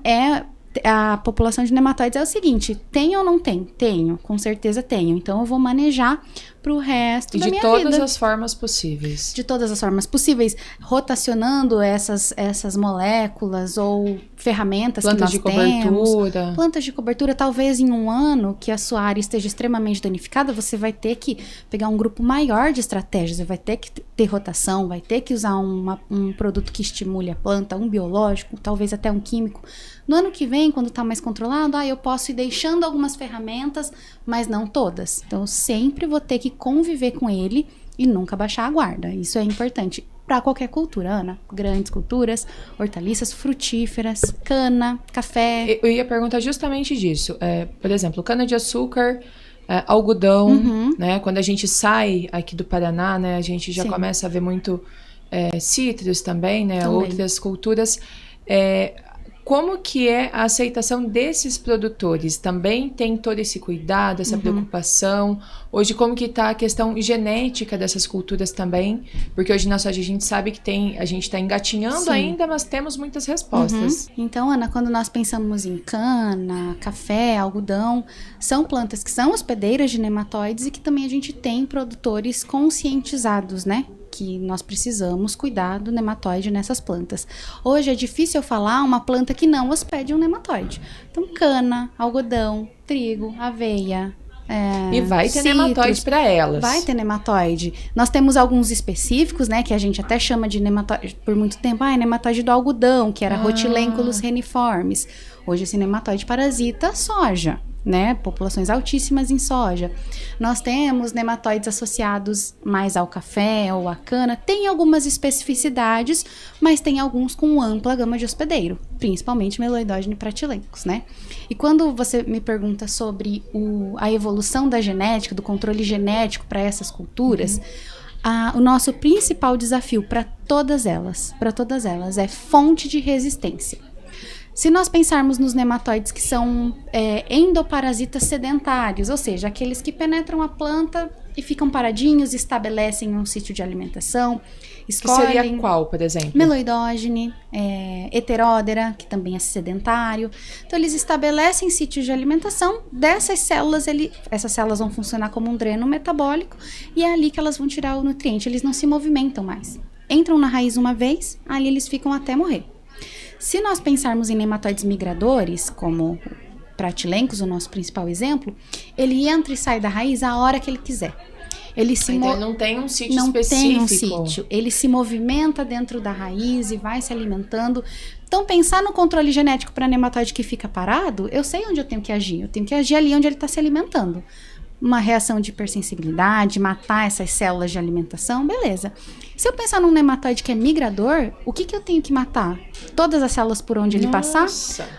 a população de nematóides é o seguinte, tem ou não tem? Tenho, com certeza tenho. Então, eu vou manejar pro resto E da de minha todas vida. as formas possíveis. De todas as formas possíveis, rotacionando essas moléculas ou ferramentas Plantas de que nós temos. cobertura. Plantas de cobertura, talvez em um ano que a sua área esteja extremamente danificada, você vai ter que pegar um grupo maior de estratégias, você vai ter que ter rotação, vai ter que usar um produto que estimule a planta, um biológico, talvez até um químico. No ano que vem, quando está mais controlado, eu posso ir deixando algumas ferramentas, mas não todas. Então, eu sempre vou ter que conviver com ele e nunca baixar a guarda. Isso é importante para qualquer cultura, Ana. Grandes culturas, hortaliças, frutíferas, cana, café. Eu ia perguntar justamente disso. Por exemplo, cana-de-açúcar, algodão, né? Quando a gente sai aqui do Paraná, né? A gente já Sim. começa a ver muito citros também, né? Também. Outras culturas. Como que é a aceitação desses produtores? Também tem todo esse cuidado, essa preocupação? Hoje, como que está a questão genética dessas culturas também? Porque hoje na soja a gente sabe que a gente está engatinhando Sim. ainda, mas temos muitas respostas. Então, Ana, quando nós pensamos em cana, café, algodão, são plantas que são hospedeiras de nematóides e que também a gente tem produtores conscientizados, né? Que nós precisamos cuidar do nematóide nessas plantas. Hoje é difícil eu falar uma planta que não hospede um nematóide. Então, cana, algodão, trigo, aveia. E vai ter citros, nematóide para elas. Vai ter nematóide. Nós temos alguns específicos, né, que a gente até chama de nematóide por muito tempo. Nematóide do algodão, que era Rhotilenculus reniformes. Hoje esse nematóide parasita soja, né, populações altíssimas em soja. Nós temos nematóides associados mais ao café ou à cana. Tem algumas especificidades, mas tem alguns com ampla gama de hospedeiro, principalmente Meloidogene pratilencus, né? E quando você me pergunta sobre a evolução da genética, do controle genético para essas culturas, o nosso principal desafio para todas elas é fonte de resistência. Se nós pensarmos nos nematóides que são endoparasitas sedentários, ou seja, aqueles que penetram a planta e ficam paradinhos, estabelecem um sítio de alimentação, escolhem... Que seria qual, por exemplo? Meloidogene, heteródera, que também é sedentário. Então, eles estabelecem sítios de alimentação. Dessas células, essas células vão funcionar como um dreno metabólico e é ali que elas vão tirar o nutriente. Eles não se movimentam mais. Entram na raiz uma vez, ali eles ficam até morrer. Se nós pensarmos em nematóides migradores, como Pratilencus, o nosso principal exemplo, ele entra e sai da raiz a hora que ele quiser. Ele não tem um sítio não específico. Tem um sítio. Ele se movimenta dentro da raiz e vai se alimentando. Então, pensar no controle genético para nematóide que fica parado, eu sei onde eu tenho que agir. Eu tenho que agir ali onde ele está se alimentando. Uma reação de hipersensibilidade, matar essas células de alimentação, beleza. Se eu pensar num nematóide que é migrador, o que eu tenho que matar? Todas as células por onde ele passar?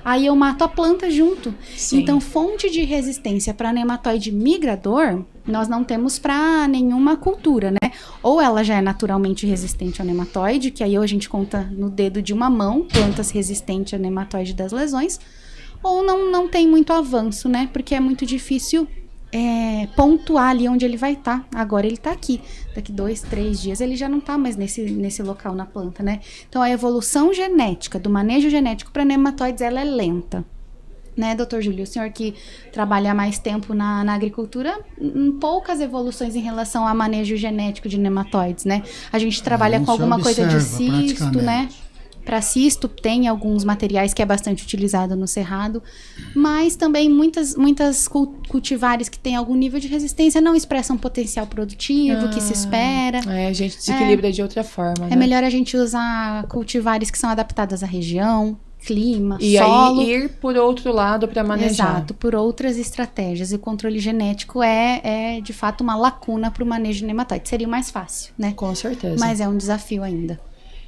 Aí eu mato a planta junto. Sim. Então, fonte de resistência para nematóide migrador, nós não temos para nenhuma cultura, né? Ou ela já é naturalmente resistente ao nematóide, que aí a gente conta no dedo de uma mão, plantas resistentes ao nematóide das lesões, ou não tem muito avanço, né? Porque é muito difícil pontuar ali onde ele vai estar. Agora ele está aqui. Daqui 2, 3 dias ele já não está mais nesse local na planta, né? Então a evolução genética, do manejo genético para nematóides, ela é lenta. Né, doutor Júlio? O senhor que trabalha há mais tempo na agricultura, poucas evoluções em relação a manejo genético de nematóides, né? A gente trabalha com alguma coisa de cisto, né? Para cisto tem alguns materiais que é bastante utilizado no cerrado, mas também muitas cultivares que têm algum nível de resistência não expressam potencial produtivo que se espera. A gente desequilibra de outra forma, né? É melhor a gente usar cultivares que são adaptadas à região, clima, e solo. E aí ir por outro lado para manejar. Exato, por outras estratégias. E o controle genético é de fato uma lacuna para o manejo de nematóide. Seria o mais fácil, né? Com certeza. Mas é um desafio ainda.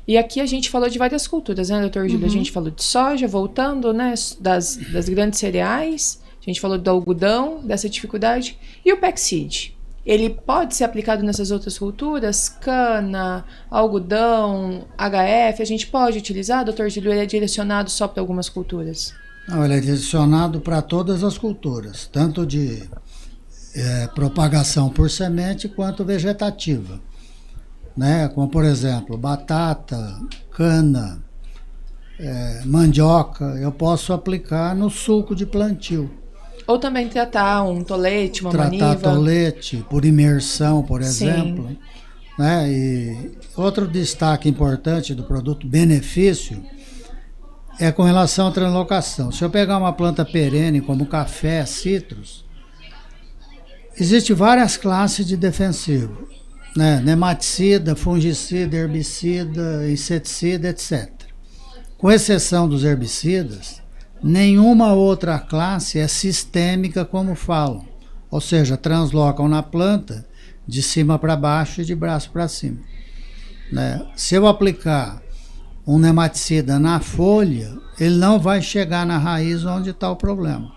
E aqui a gente falou de várias culturas, né, doutor Júlio? A gente falou de soja, voltando, né, das grandes cereais. A gente falou do algodão, dessa dificuldade. E o PECSID? Ele pode ser aplicado nessas outras culturas? Cana, algodão, HF, a gente pode utilizar, doutor Júlio? Ele é direcionado só para algumas culturas? Não, ele é direcionado para todas as culturas, tanto de propagação por semente quanto vegetativa. Né? Como, por exemplo, batata, cana, mandioca, eu posso aplicar no suco de plantio. Ou também tratar um tolete, uma Tratar maniva. tolete por imersão, por Sim. exemplo. Né? E outro destaque importante do produto benefício é com relação à translocação. Se eu pegar uma planta perene como café, citros, existem várias classes de defensivo, né? Nematicida, fungicida, herbicida, inseticida, etc. Com exceção dos herbicidas, nenhuma outra classe é sistêmica como falam, ou seja, translocam na planta de cima para baixo e de braço para cima. Né? Se eu aplicar um nematicida na folha, ele não vai chegar na raiz onde está o problema.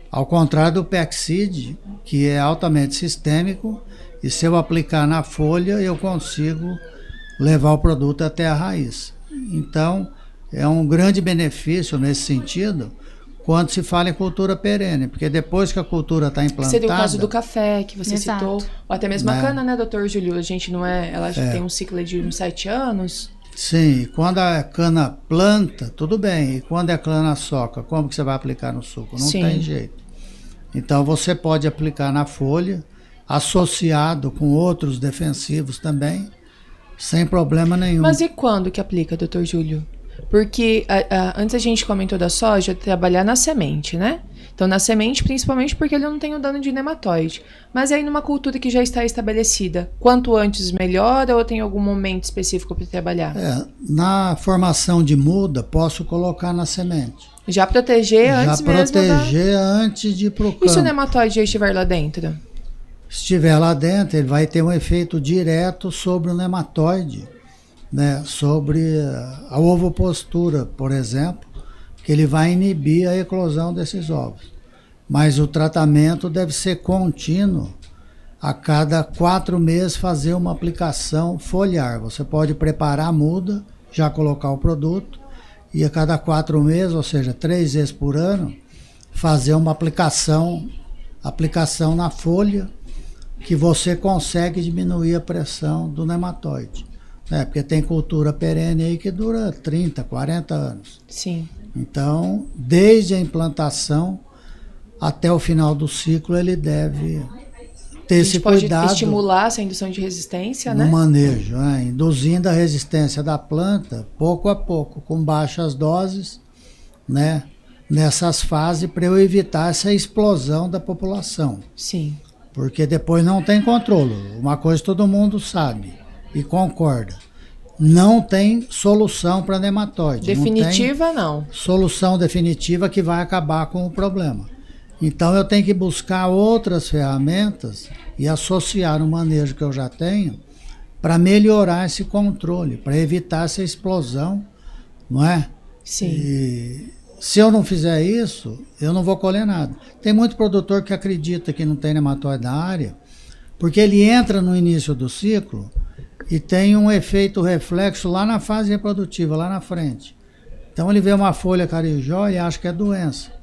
Ao contrário do Pexid, que é altamente sistêmico, e se eu aplicar na folha, eu consigo levar o produto até a raiz. Então, é um grande benefício nesse sentido quando se fala em cultura perene, porque depois que a cultura está implantada... Seria o caso do café, que você Exato. citou, ou até mesmo a Né? cana, né, doutor Júlio? A gente não é... Ela já tem um ciclo de uns 7 anos. Sim, quando a cana planta, tudo bem. E quando a cana soca, como que você vai aplicar no suco? Não Sim. tem jeito. Então você pode aplicar na folha, associado com outros defensivos também, sem problema nenhum. Mas e quando que aplica, doutor Júlio? Porque antes a gente comentou da soja trabalhar na semente, né? Então na semente, principalmente porque ele não tem o dano de nematóide. Mas aí numa cultura que já está estabelecida, quanto antes melhor ou tem algum momento específico para trabalhar? Na formação de muda, posso colocar na semente. Já proteger antes Já mesmo proteger antes de ir para o campo. E se o nematóide já estiver lá dentro? Se estiver lá dentro, ele vai ter um efeito direto sobre o nematóide, né? Sobre a ovopostura, por exemplo, que ele vai inibir a eclosão desses ovos. Mas o tratamento deve ser contínuo. A cada 4 meses fazer uma aplicação foliar. Você pode preparar a muda, já colocar o produto, e a cada 4 meses, ou seja, 3 vezes por ano, fazer uma aplicação na folha, que você consegue diminuir a pressão do nematóide. Porque tem cultura perene aí que dura 30, 40 anos. Sim. Então, desde a implantação até o final do ciclo, ele deve ter esse cuidado. Pode estimular essa indução de resistência, no né? manejo, induzindo a resistência da planta pouco a pouco, com baixas doses, né? Nessas fases, para eu evitar essa explosão da população. Sim. Porque depois não tem controle. Uma coisa todo mundo sabe e concorda. Não tem solução para nematóide. Definitiva, não. Solução definitiva que vai acabar com o problema. Então eu tenho que buscar outras ferramentas e associar o manejo que eu já tenho para melhorar esse controle, para evitar essa explosão, não é? Sim. E se eu não fizer isso, eu não vou colher nada. Tem muito produtor que acredita que não tem nematóide na área, porque ele entra no início do ciclo e tem um efeito reflexo lá na fase reprodutiva, lá na frente. Então ele vê uma folha carijó e acha que é doença.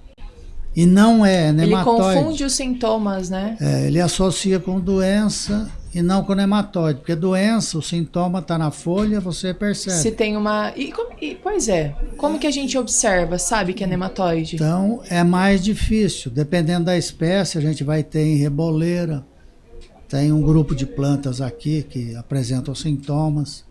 E não é nematóide. Ele confunde os sintomas, né? Ele associa com doença e não com nematóide. Porque doença, o sintoma está na folha, você percebe. Se tem uma... pois é. Como que a gente observa, sabe que é nematóide? Então é mais difícil. Dependendo da espécie, a gente vai ter em reboleira. Tem um grupo de plantas aqui que apresentam sintomas,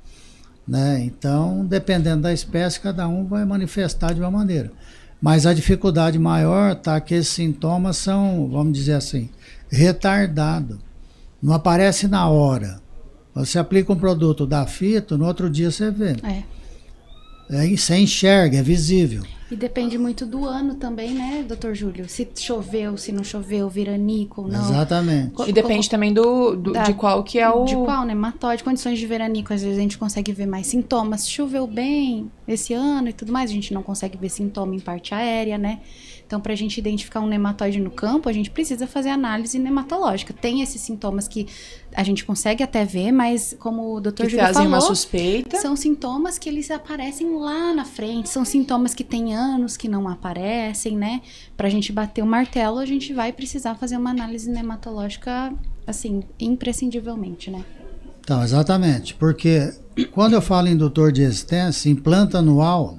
né? Então, dependendo da espécie, cada um vai manifestar de uma maneira. Mas a dificuldade maior está que esses sintomas são, vamos dizer assim, retardados. Não aparece na hora. Você aplica um produto da fito, no outro dia você vê. Você enxerga, é visível. E depende muito do ano também, né, doutor Júlio? Se choveu, se não choveu, veranico ou não. Exatamente. E depende também de qual que é o... De qual nematóide, condições de veranico, às vezes a gente consegue ver mais sintomas. Se choveu bem esse ano e tudo mais, a gente não consegue ver sintoma em parte aérea, né? Então, para a gente identificar um nematóide no campo, a gente precisa fazer análise nematológica. Tem esses sintomas que a gente consegue até ver, mas como o doutor Júlio falou, uma suspeita. São sintomas que eles aparecem lá na frente, são sintomas que tem anos que não aparecem, né? Pra gente bater o martelo, a gente vai precisar fazer uma análise nematológica, assim, imprescindivelmente, né? Então, exatamente, porque quando eu falo em indutor de resistência, em planta anual,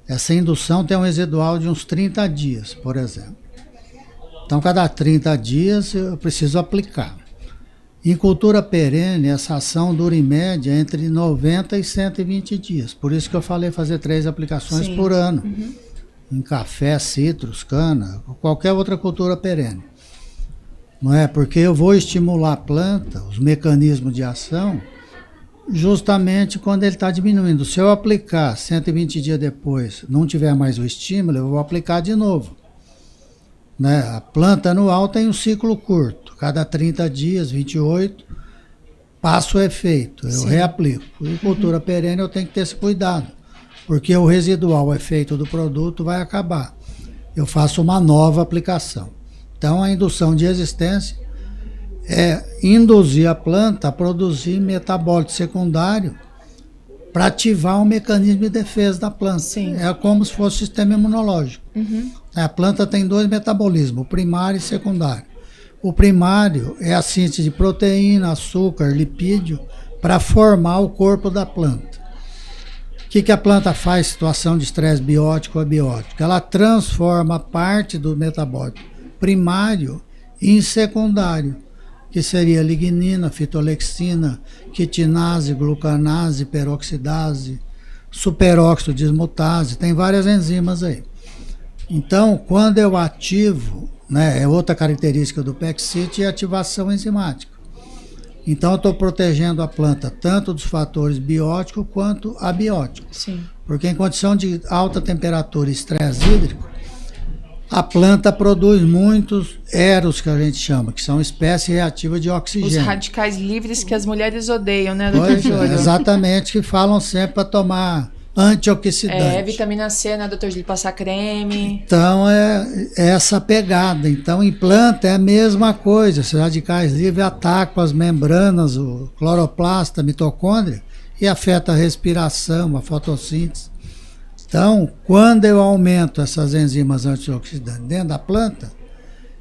essa indução tem um residual de uns 30 dias, por exemplo. Então, cada 30 dias eu preciso aplicar. Em cultura perene, essa ação dura em média entre 90 e 120 dias. Por isso que eu falei fazer 3 aplicações por ano. Em café, citros, cana, qualquer outra cultura perene. Não é? Porque eu vou estimular a planta, os mecanismos de ação, justamente quando ele está diminuindo. Se eu aplicar 120 dias depois, não tiver mais o estímulo, eu vou aplicar de novo. Né? A planta anual tem um ciclo curto. Cada 30 dias, 28, passa o efeito, eu reaplico. Em cultura perene eu tenho que ter esse cuidado, porque o residual, o efeito do produto vai acabar. Eu faço uma nova aplicação. Então a indução de resistência é induzir a planta a produzir metabólito secundário para ativar um mecanismo de defesa da planta. É como se fosse o sistema imunológico. A planta tem 2 metabolismos, o primário e o secundário. O primário é a síntese de proteína, açúcar, lipídio para formar o corpo da planta. O que a planta faz em situação de estresse biótico ou abiótico? Ela transforma parte do metabólito primário em secundário, que seria lignina, fitolexina, quitinase, glucanase, peroxidase, superóxido dismutase, tem várias enzimas aí. Então, quando eu ativo, né, é outra característica do PECCIT, é a ativação enzimática. Então, eu estou protegendo a planta tanto dos fatores bióticos quanto abióticos. Porque em condição de alta temperatura e estresse hídrico, a planta produz muitos eros, que a gente chama, que são espécies reativas de oxigênio. Os radicais livres que as mulheres odeiam, né, doutor Júlio? Exatamente, que falam sempre para tomar antioxidante. Vitamina C, né, doutor Júlio? Passar creme. Então, é essa pegada. Então, em planta é a mesma coisa. Esses radicais livres atacam as membranas, o cloroplasto, a mitocôndria, e afeta a respiração, a fotossíntese. Então, quando eu aumento essas enzimas antioxidantes dentro da planta,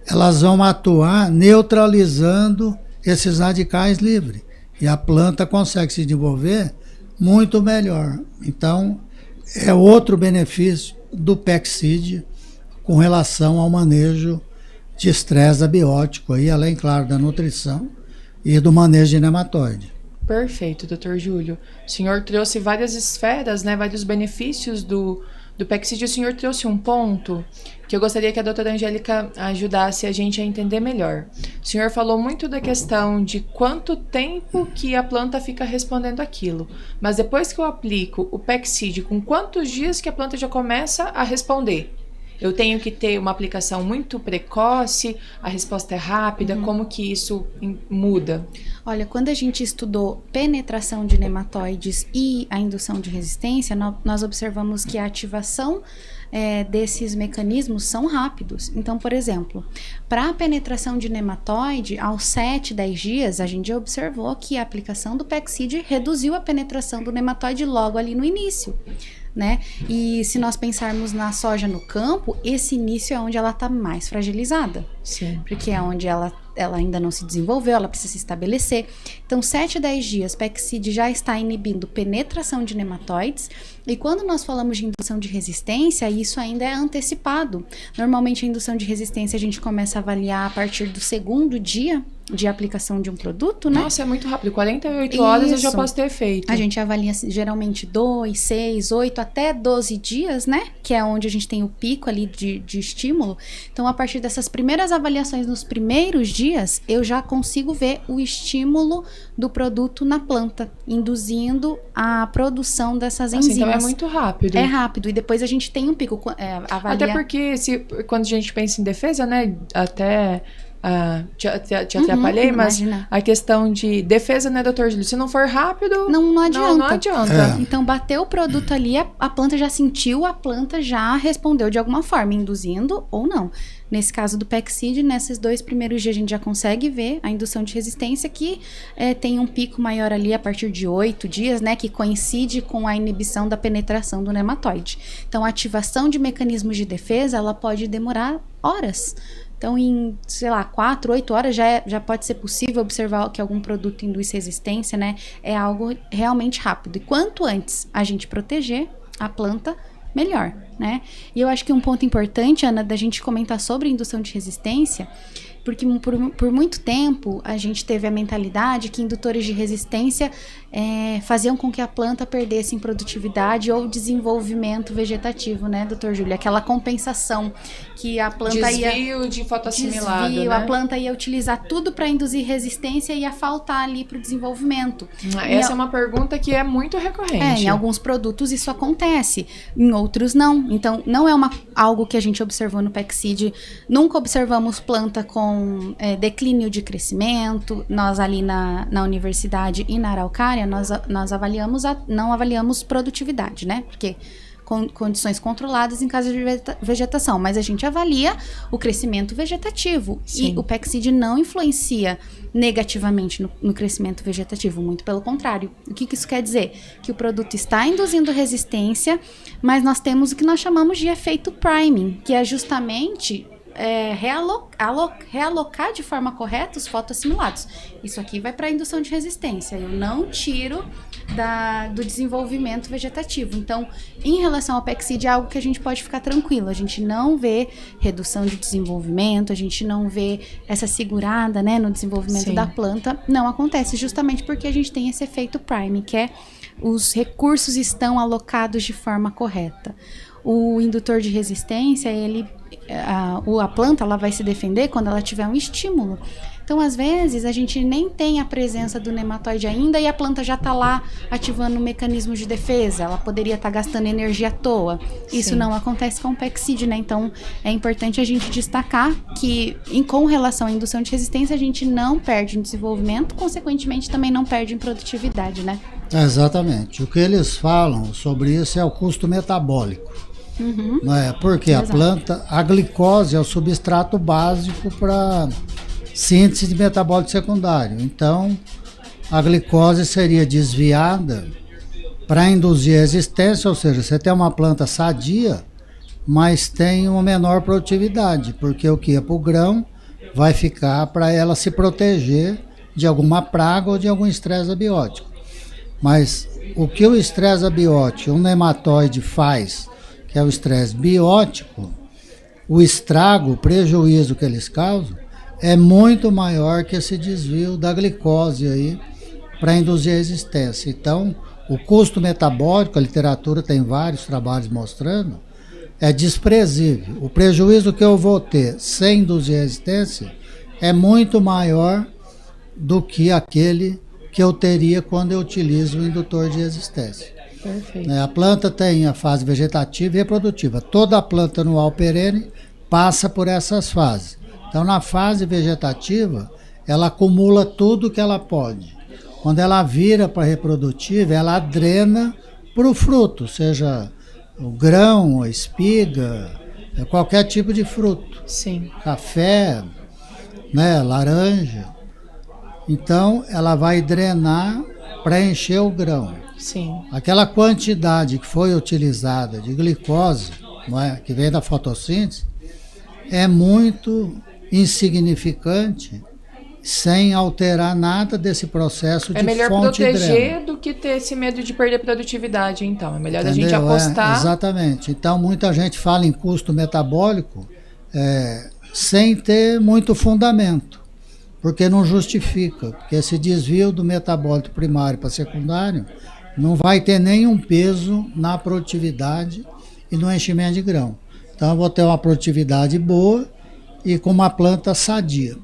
elas vão atuar neutralizando esses radicais livres. E a planta consegue se desenvolver muito melhor. Então, é outro benefício do PECCID com relação ao manejo de estresse abiótico, aí, além, claro, da nutrição e do manejo de nematóide. Perfeito, doutor Júlio. O senhor trouxe várias esferas, né, vários benefícios do PECCID. O senhor trouxe um ponto que eu gostaria que a doutora Angélica ajudasse a gente a entender melhor. O senhor falou muito da questão de quanto tempo que a planta fica respondendo aquilo. Mas depois que eu aplico o PECCID, com quantos dias que a planta já começa a responder? Eu tenho que ter uma aplicação muito precoce, a resposta é rápida, como que isso muda? Olha, quando a gente estudou penetração de nematóides e a indução de resistência, nós observamos que a ativação desses mecanismos são rápidos. Então, por exemplo, para a penetração de nematóide, aos 7, 10 dias, a gente já observou que a aplicação do PECCID reduziu a penetração do nematóide logo ali no início. Né? E se nós pensarmos na soja no campo, esse início é onde ela está mais fragilizada. Sim. Porque é onde ela ainda não se desenvolveu, ela precisa se estabelecer. Então, 7 a 10 dias, PECCID já está inibindo penetração de nematóides. E quando nós falamos de indução de resistência, isso ainda é antecipado. Normalmente, a indução de resistência a gente começa a avaliar a partir do 2º dia de aplicação de um produto, né? Nossa, é muito rápido. 48 horas eu já posso ter efeito. A gente avalia geralmente 2, 6, 8, até 12 dias, né? Que é onde a gente tem o pico ali de estímulo. Então, a partir dessas primeiras avaliações nos primeiros dias, eu já consigo ver o estímulo do produto na planta, induzindo a produção dessas enzimas. Então é muito rápido. É rápido. E depois a gente tem um pico. Até porque quando a gente pensa em defesa, né? Até... te atrapalhei, mas imagina. A questão de defesa, né, doutor Júlio? Se não for rápido, não adianta. Não adianta. Então, bateu o produto ali, a planta já sentiu, a planta já respondeu de alguma forma, induzindo ou não. Nesse caso do PECCID, nesses 2 primeiros dias a gente já consegue ver a indução de resistência que tem um pico maior ali a partir de 8 dias, né, que coincide com a inibição da penetração do nematóide. Então, a ativação de mecanismos de defesa, ela pode demorar horas. Então, em, 4, 8 horas já pode ser possível observar que algum produto induz resistência, né? É algo realmente rápido. E quanto antes a gente proteger a planta, melhor, né? E eu acho que um ponto importante, Ana, da gente comentar sobre indução de resistência, porque por muito tempo a gente teve a mentalidade que indutores de resistência faziam com que a planta perdesse em produtividade ou desenvolvimento vegetativo, né, doutor Júlio? Aquela compensação que a planta desvio de fotossimilado, né? A planta ia utilizar tudo para induzir resistência e ia faltar ali para o desenvolvimento. Essa é uma pergunta que é muito recorrente. Em alguns produtos isso acontece, em outros não. Então, não é algo que a gente observou no PECSID. Nunca observamos planta com declínio de crescimento. Nós ali na universidade e na Araucária, nós não avaliamos produtividade, né? Porque condições controladas em caso de vegetação, mas a gente avalia o crescimento vegetativo. Sim. E o PECSID não influencia negativamente no crescimento vegetativo, muito pelo contrário. O que isso quer dizer? Que o produto está induzindo resistência, mas nós temos o que nós chamamos de efeito priming, que é justamente realocar de forma correta os fotoassimilados. Isso aqui vai para a indução de resistência. Eu não tiro do desenvolvimento vegetativo. Então, em relação ao PECSID, é algo que a gente pode ficar tranquilo. A gente não vê redução de desenvolvimento, a gente não vê essa segurada, né, no desenvolvimento da planta. Não acontece, justamente porque a gente tem esse efeito prime, que é os recursos estão alocados de forma correta. O indutor de resistência, a planta ela vai se defender quando ela tiver um estímulo. Então, às vezes, a gente nem tem a presença do nematóide ainda e a planta já está lá ativando um mecanismo de defesa. Ela poderia estar gastando energia à toa. Isso Sim. não acontece com o PECSID, né? Então, é importante a gente destacar que, com relação à indução de resistência, a gente não perde em desenvolvimento, consequentemente, também não perde em produtividade, né? Exatamente. O que eles falam sobre isso é o custo metabólico. Uhum. Não é? Porque a glicose é o substrato básico para síntese de metabólito secundário. Então, a glicose seria desviada para induzir resistência, ou seja, você tem uma planta sadia, mas tem uma menor produtividade, porque o que ia para o grão vai ficar para ela se proteger de alguma praga ou de algum estresse abiótico. Mas o que o estresse abiótico, um nematóide faz, que é o estresse biótico, o estrago, o prejuízo que eles causam, é muito maior que esse desvio da glicose aí para induzir a resistência. Então, o custo metabólico, a literatura tem vários trabalhos mostrando, é desprezível. O prejuízo que eu vou ter sem induzir a resistência é muito maior do que aquele que eu teria quando eu utilizo o indutor de resistência. Perfeito. A planta tem a fase vegetativa e reprodutiva. Toda planta anual perene passa por essas fases. Então, na fase vegetativa, ela acumula tudo que ela pode. Quando ela vira para reprodutiva, ela drena para o fruto, seja o grão, a espiga, qualquer tipo de fruto. Sim. Café, né, laranja. Então, ela vai drenar para encher o grão. Sim. Aquela quantidade que foi utilizada de glicose, não é, que vem da fotossíntese, é muito insignificante, sem alterar nada desse processo de fonte dreno. É melhor proteger proteger do que ter esse medo de perder produtividade, então. É melhor a gente apostar... exatamente. Então, muita gente fala em custo metabólico sem ter muito fundamento, porque não justifica, porque esse desvio do metabólito primário para secundário não vai ter nenhum peso na produtividade e no enchimento de grão. Então, eu vou ter uma produtividade boa e com uma planta sadia.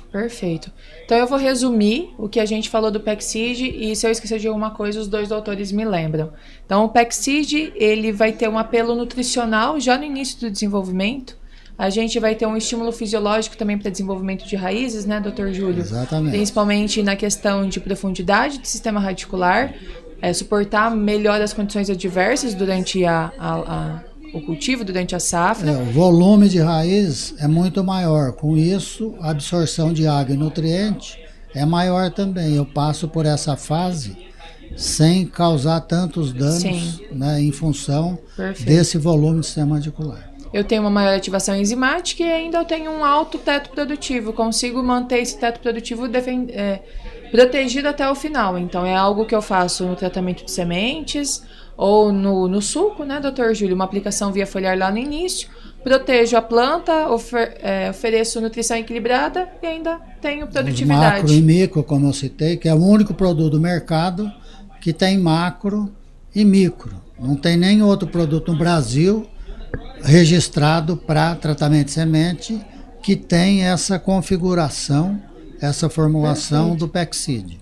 Perfeito. Então eu vou resumir o que a gente falou do PECSID e se eu esquecer de alguma coisa, os dois doutores me lembram. Então o PECSID, ele vai ter um apelo nutricional já no início do desenvolvimento. A gente vai ter um estímulo fisiológico também para desenvolvimento de raízes, né, doutor Júlio? Exatamente. Principalmente na questão de profundidade do sistema radicular, suportar melhor as condições adversas durante o cultivo, durante a safra. O volume de raiz é muito maior. Com isso, a absorção de água e nutriente é maior também. Eu passo por essa fase sem causar tantos danos, né, em função desse volume do sistema radicular. Eu tenho uma maior ativação enzimática e ainda eu tenho um alto teto produtivo. Consigo manter esse teto produtivo protegido até o final. Então, é algo que eu faço no tratamento de sementes ou no suco, né, doutor Júlio? Uma aplicação via foliar lá no início. Protejo a planta, ofereço nutrição equilibrada e ainda tenho produtividade. Macro e micro, como eu citei, que é o único produto do mercado que tem macro e micro. Não tem nem outro produto no Brasil registrado para tratamento de semente que tem essa configuração, essa formulação do Pexid.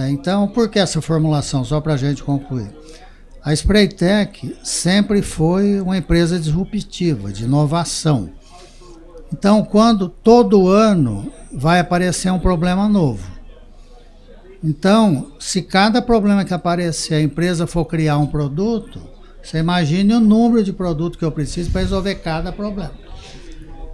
Então, por que essa formulação? Só para a gente concluir. A Spraytec sempre foi uma empresa disruptiva, de inovação. Então, quando todo ano vai aparecer um problema novo. Então, se cada problema que aparecer a empresa for criar um produto, você imagine o número de produtos que eu preciso para resolver cada problema.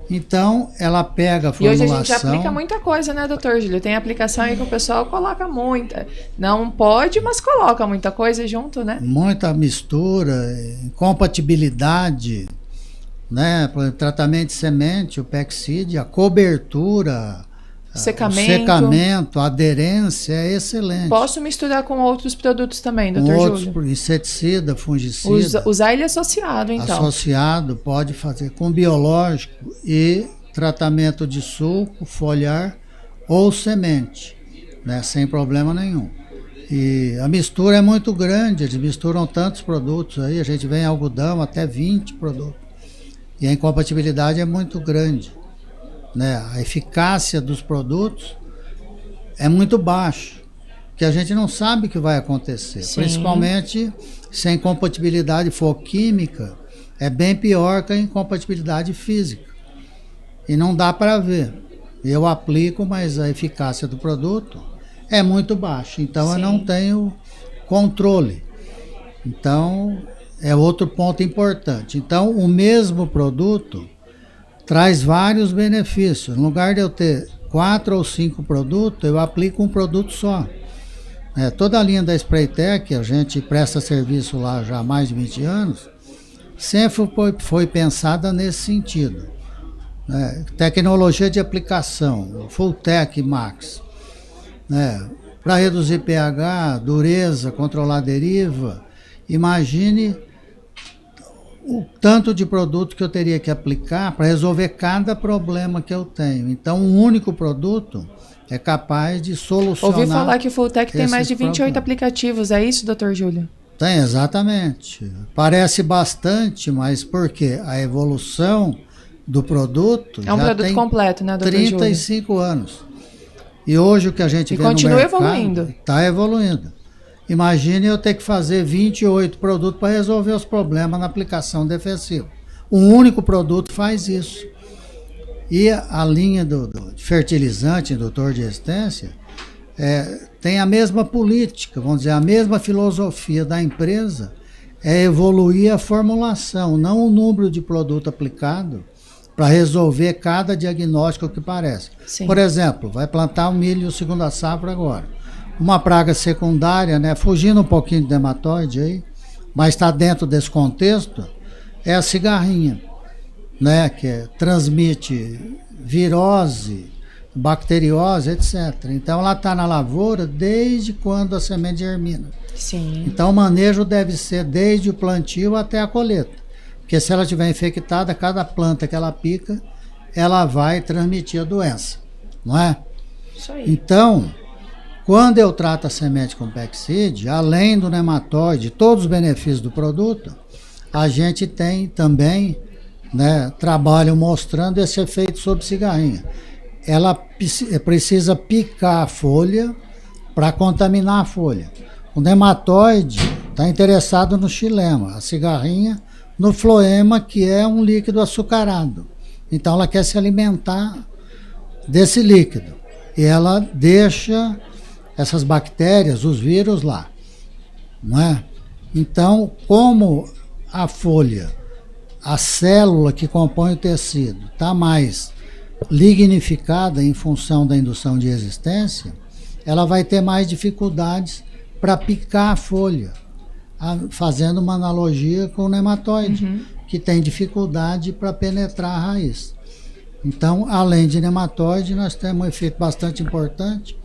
Então, ela pega a formulação... E hoje a gente aplica muita coisa, né, doutor Júlio? Tem aplicação aí que o pessoal coloca muita. Não pode, mas coloca muita coisa junto, né? Muita mistura, incompatibilidade, né? Tratamento de semente, o Pexid, a cobertura... secamento, a aderência é excelente. Posso misturar com outros produtos também, doutor Júlio? Outros, inseticida, fungicida. Usar ele associado, então. Associado, pode fazer com biológico e tratamento de suco, foliar ou semente, né, sem problema nenhum. E a mistura é muito grande, eles misturam tantos produtos aí, a gente vê em algodão até 20 produtos. E a incompatibilidade é muito grande. Né? A eficácia dos produtos é muito baixa, que a gente não sabe o que vai acontecer. Sim. Principalmente se a incompatibilidade for química, é bem pior que a incompatibilidade física. E não dá para ver. Eu aplico, mas a eficácia do produto é muito baixa. Então Sim. eu não tenho controle. Então é outro ponto importante. Então o mesmo produto traz vários benefícios. No lugar de eu ter 4 ou 5 produtos, eu aplico um produto só. Toda a linha da Spraytec, a gente presta serviço lá já há mais de 20 anos, sempre foi pensada nesse sentido. Tecnologia de aplicação, Fulltech Max, para reduzir pH, dureza, controlar a deriva. Imagine o tanto de produto que eu teria que aplicar para resolver cada problema que eu tenho. Então, um único produto é capaz de solucionar. Ouvi falar que o Fulltech tem mais de 28 aplicativos, é isso, doutor Júlio? Tem, exatamente. Parece bastante, mas por quê? A evolução do produto é um já produto tem completo, né, doutor Júlio? 35 anos. E hoje o que a gente vê no mercado... E continua evoluindo. Está evoluindo. Imagine eu ter que fazer 28 produtos para resolver os problemas na aplicação defensiva. Um único produto faz isso. E a linha de fertilizante, indutor de resistência, tem a mesma política, vamos dizer, a mesma filosofia da empresa, é evoluir a formulação, não o número de produto aplicado para resolver cada diagnóstico que parece. Sim. Por exemplo, vai plantar o milho segunda safra agora. Uma praga secundária, né, fugindo um pouquinho de nematóide aí, mas está dentro desse contexto, é a cigarrinha, né, que transmite virose, bacteriose, etc. Então ela está na lavoura desde quando a semente germina. Sim. Então o manejo deve ser desde o plantio até a colheita. Porque se ela estiver infectada, cada planta que ela pica, ela vai transmitir a doença, não é? Isso aí. Então, quando eu trato a semente com Pexid, além do nematóide, todos os benefícios do produto, a gente tem também, né, trabalho mostrando esse efeito sobre cigarrinha. Ela precisa picar a folha para contaminar a folha. O nematóide está interessado no xilema, a cigarrinha no floema, que é um líquido açucarado. Então ela quer se alimentar desse líquido. E ela deixa essas bactérias, os vírus lá, não é? Então, como a folha, a célula que compõe o tecido, está mais lignificada em função da indução de resistência, ela vai ter mais dificuldades para picar a folha, fazendo uma analogia com o nematóide, que tem dificuldade para penetrar a raiz. Então, além de nematóide, nós temos um efeito bastante importante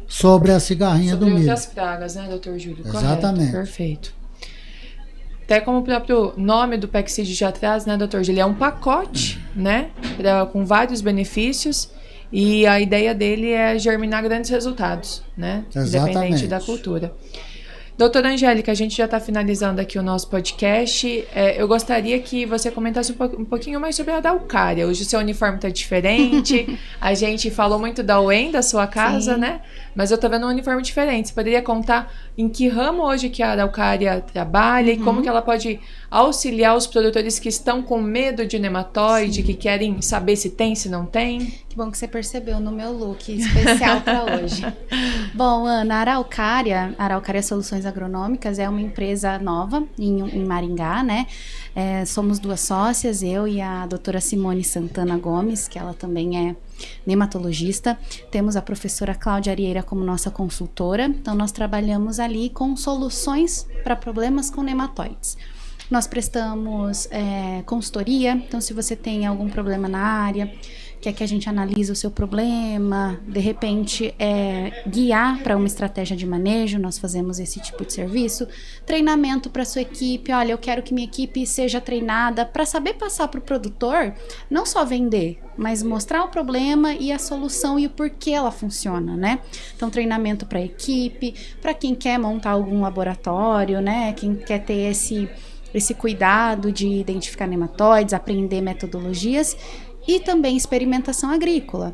sobre a cigarrinha do milho. Sobre outras pragas, né, doutor Júlio? Exatamente. Correto, perfeito. até como o próprio nome do PECSID já traz, né, doutor? Ele é um pacote, né, com vários benefícios, e a ideia dele é germinar grandes resultados, né, independente da cultura. Doutora Angélica, a gente já está finalizando aqui o nosso podcast. Eu gostaria que você comentasse um pouquinho mais sobre a Araucária. Hoje o seu uniforme está diferente. A gente falou muito da UEM, da sua casa, sim, né? Mas eu estou vendo um uniforme diferente. Você poderia contar em que ramo hoje que a Araucária trabalha e como que ela pode auxiliar os produtores que estão com medo de nematóide, sim, que querem saber se tem, se não tem? Que bom que você percebeu no meu look especial para hoje. Bom, Ana, a Araucária Soluções Agronômicas é uma empresa nova em Maringá, né? Somos 2 sócias, eu e a doutora Simone Santana Gomes, que ela também é nematologista. Temos a professora Cláudia Arieira como nossa consultora. Então, nós trabalhamos ali com soluções para problemas com nematóides. Nós prestamos consultoria, então se você tem algum problema na área, quer que a gente analise o seu problema, de repente guiar para uma estratégia de manejo, nós fazemos esse tipo de serviço. Treinamento para sua equipe, olha, eu quero que minha equipe seja treinada para saber passar para o produtor, não só vender, mas mostrar o problema e a solução e o porquê ela funciona, né? Então, treinamento para a equipe, para quem quer montar algum laboratório, né? Quem quer ter esse cuidado de identificar nematóides, aprender metodologias e também experimentação agrícola.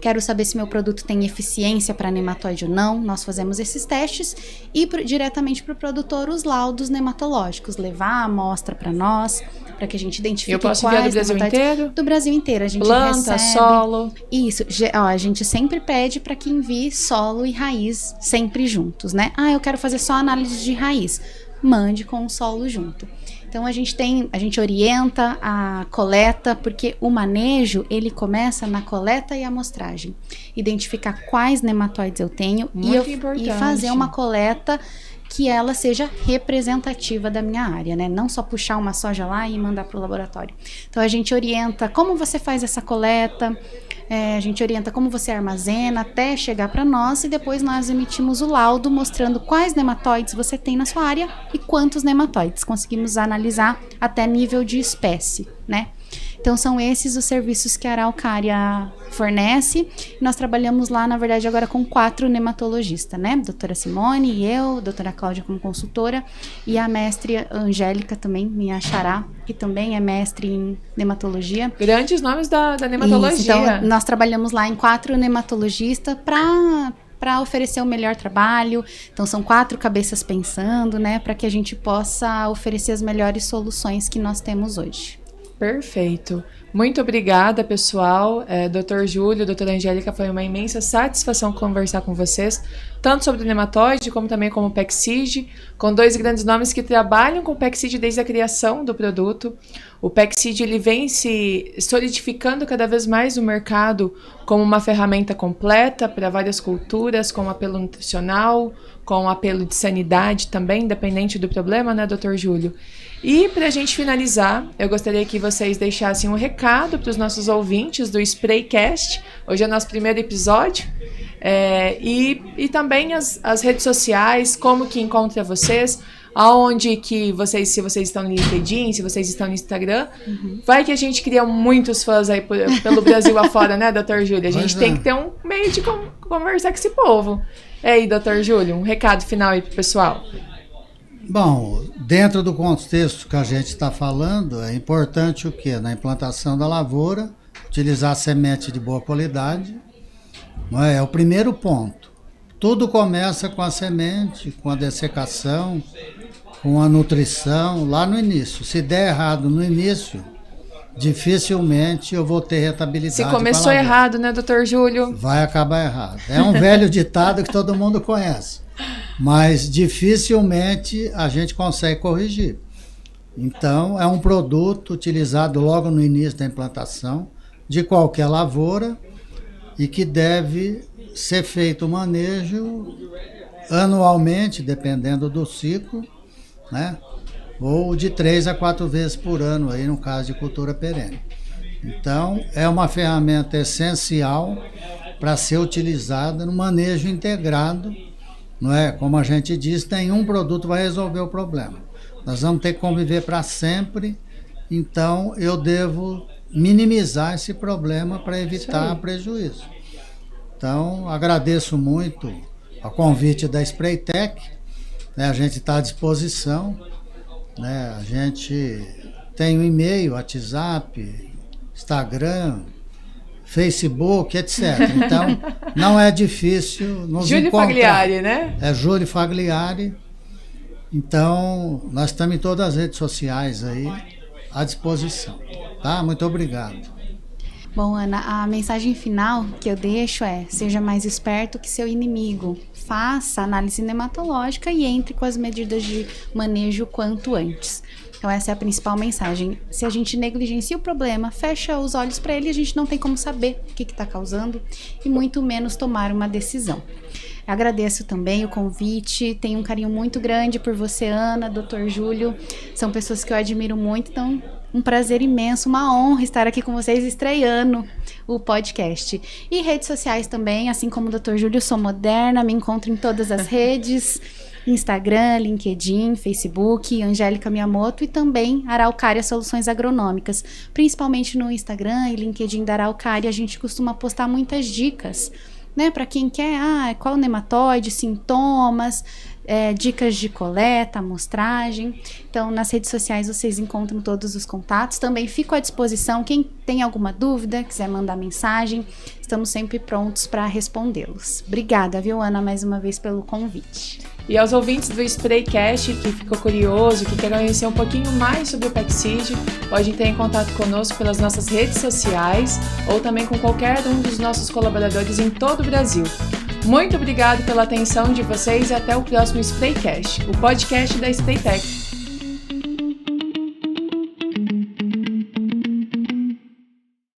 Quero saber se meu produto tem eficiência para nematóide ou não. Nós fazemos esses testes e diretamente para o produtor os laudos nematológicos, levar a amostra para nós, para que a gente identifique quais. Eu posso enviar do Brasil inteiro? Do Brasil inteiro. A gente planta, recebe solo. Isso. A gente sempre pede para que envie solo e raiz sempre juntos, né? Eu quero fazer só análise de raiz. Mande com o solo junto. Então a gente orienta a coleta, porque o manejo ele começa na coleta e amostragem. Identificar quais nematóides eu tenho e fazer uma coleta que ela seja representativa da minha área, né? Não só puxar uma soja lá e mandar para o laboratório. Então a gente orienta como você faz essa coleta, a gente orienta como você armazena até chegar para nós e depois nós emitimos o laudo mostrando quais nematóides você tem na sua área e quantos nematóides. Conseguimos analisar até nível de espécie, né? Então são esses os serviços que a Araucária fornece. Nós trabalhamos lá, na verdade, agora com 4 nematologistas, né? Doutora Simone e eu, doutora Cláudia como consultora e a mestre Angélica também, minha xará, que também é mestre em nematologia. Grandes nomes da nematologia. Isso, então nós trabalhamos lá em 4 nematologistas para oferecer o melhor trabalho. Então são 4 cabeças pensando, né? Para que a gente possa oferecer as melhores soluções que nós temos hoje. Perfeito. Muito obrigada, pessoal. Dr. Júlio, doutora Angélica, foi uma imensa satisfação conversar com vocês, tanto sobre o nematóide, como também como o PECSID, com 2 grandes nomes que trabalham com o PECSID desde a criação do produto. O PECSID ele vem se solidificando cada vez mais no mercado como uma ferramenta completa para várias culturas, com apelo nutricional, com apelo de sanidade também, independente do problema, né, Dr. Júlio? E para a gente finalizar, eu gostaria que vocês deixassem um recado para os nossos ouvintes do Spraycast. Hoje é o nosso primeiro episódio. E também as redes sociais, como que encontra vocês, aonde que vocês, se vocês estão no LinkedIn, se vocês estão no Instagram. Vai que a gente cria muitos fãs aí pelo Brasil afora, né, Dr. Júlio? A gente tem que ter um meio de conversar com esse povo. E aí, Dr. Júlio, um recado final aí pro pessoal. Bom, dentro do contexto que a gente está falando, é importante o quê? Na implantação da lavoura, utilizar semente de boa qualidade, não é? É o primeiro ponto. Tudo começa com a semente, com a dessecação, com a nutrição, lá no início. Se der errado no início, dificilmente eu vou ter rentabilidade. Se começou errado, né, Dr. Júlio? Vai acabar errado. É um velho ditado que todo mundo conhece, mas dificilmente a gente consegue corrigir. Então, é um produto utilizado logo no início da implantação de qualquer lavoura e que deve ser feito o manejo anualmente, dependendo do ciclo, né? Ou de 3 a 4 vezes por ano, aí no caso de cultura perene. Então, é uma ferramenta essencial para ser utilizada no manejo integrado, não é? Como a gente diz, nenhum produto vai resolver o problema. Nós vamos ter que conviver para sempre, então eu devo minimizar esse problema para evitar prejuízo. Então, agradeço muito ao convite da Spraytec, né, a gente está à disposição, né, a gente tem o e-mail, WhatsApp, Instagram, Facebook, etc. Então, não é difícil nos Júlio encontrar. Fagliari, né? É Júlio Fagliari. Então, nós estamos em todas as redes sociais aí à disposição. Tá? Muito obrigado. Bom, Ana, a mensagem final que eu deixo é: seja mais esperto que seu inimigo. Faça análise nematológica e entre com as medidas de manejo quanto antes. Então essa é a principal mensagem. Se a gente negligencia o problema, fecha os olhos para ele, a gente não tem como saber o que está causando e muito menos tomar uma decisão. Agradeço também o convite, tenho um carinho muito grande por você, Ana, Dr. Júlio, são pessoas que eu admiro muito, então um prazer imenso, uma honra estar aqui com vocês estreando o podcast. E redes sociais também, assim como o Dr. Júlio, sou moderna, me encontro em todas as redes, Instagram, LinkedIn, Facebook, Angélica Miyamoto e também Araucária Soluções Agronômicas. Principalmente no Instagram e LinkedIn da Araucária, a gente costuma postar muitas dicas, né, para quem quer, qual nematóide, sintomas, dicas de coleta, amostragem. Então, nas redes sociais vocês encontram todos os contatos. Também fico à disposição, quem tem alguma dúvida, quiser mandar mensagem, estamos sempre prontos para respondê-los. Obrigada, viu, Ana, mais uma vez pelo convite. E aos ouvintes do Spraycast que ficou curioso, que quer conhecer um pouquinho mais sobre o PECCID, pode entrar em contato conosco pelas nossas redes sociais ou também com qualquer um dos nossos colaboradores em todo o Brasil. Muito obrigado pela atenção de vocês e até o próximo Spraycast, o podcast da Spraytec.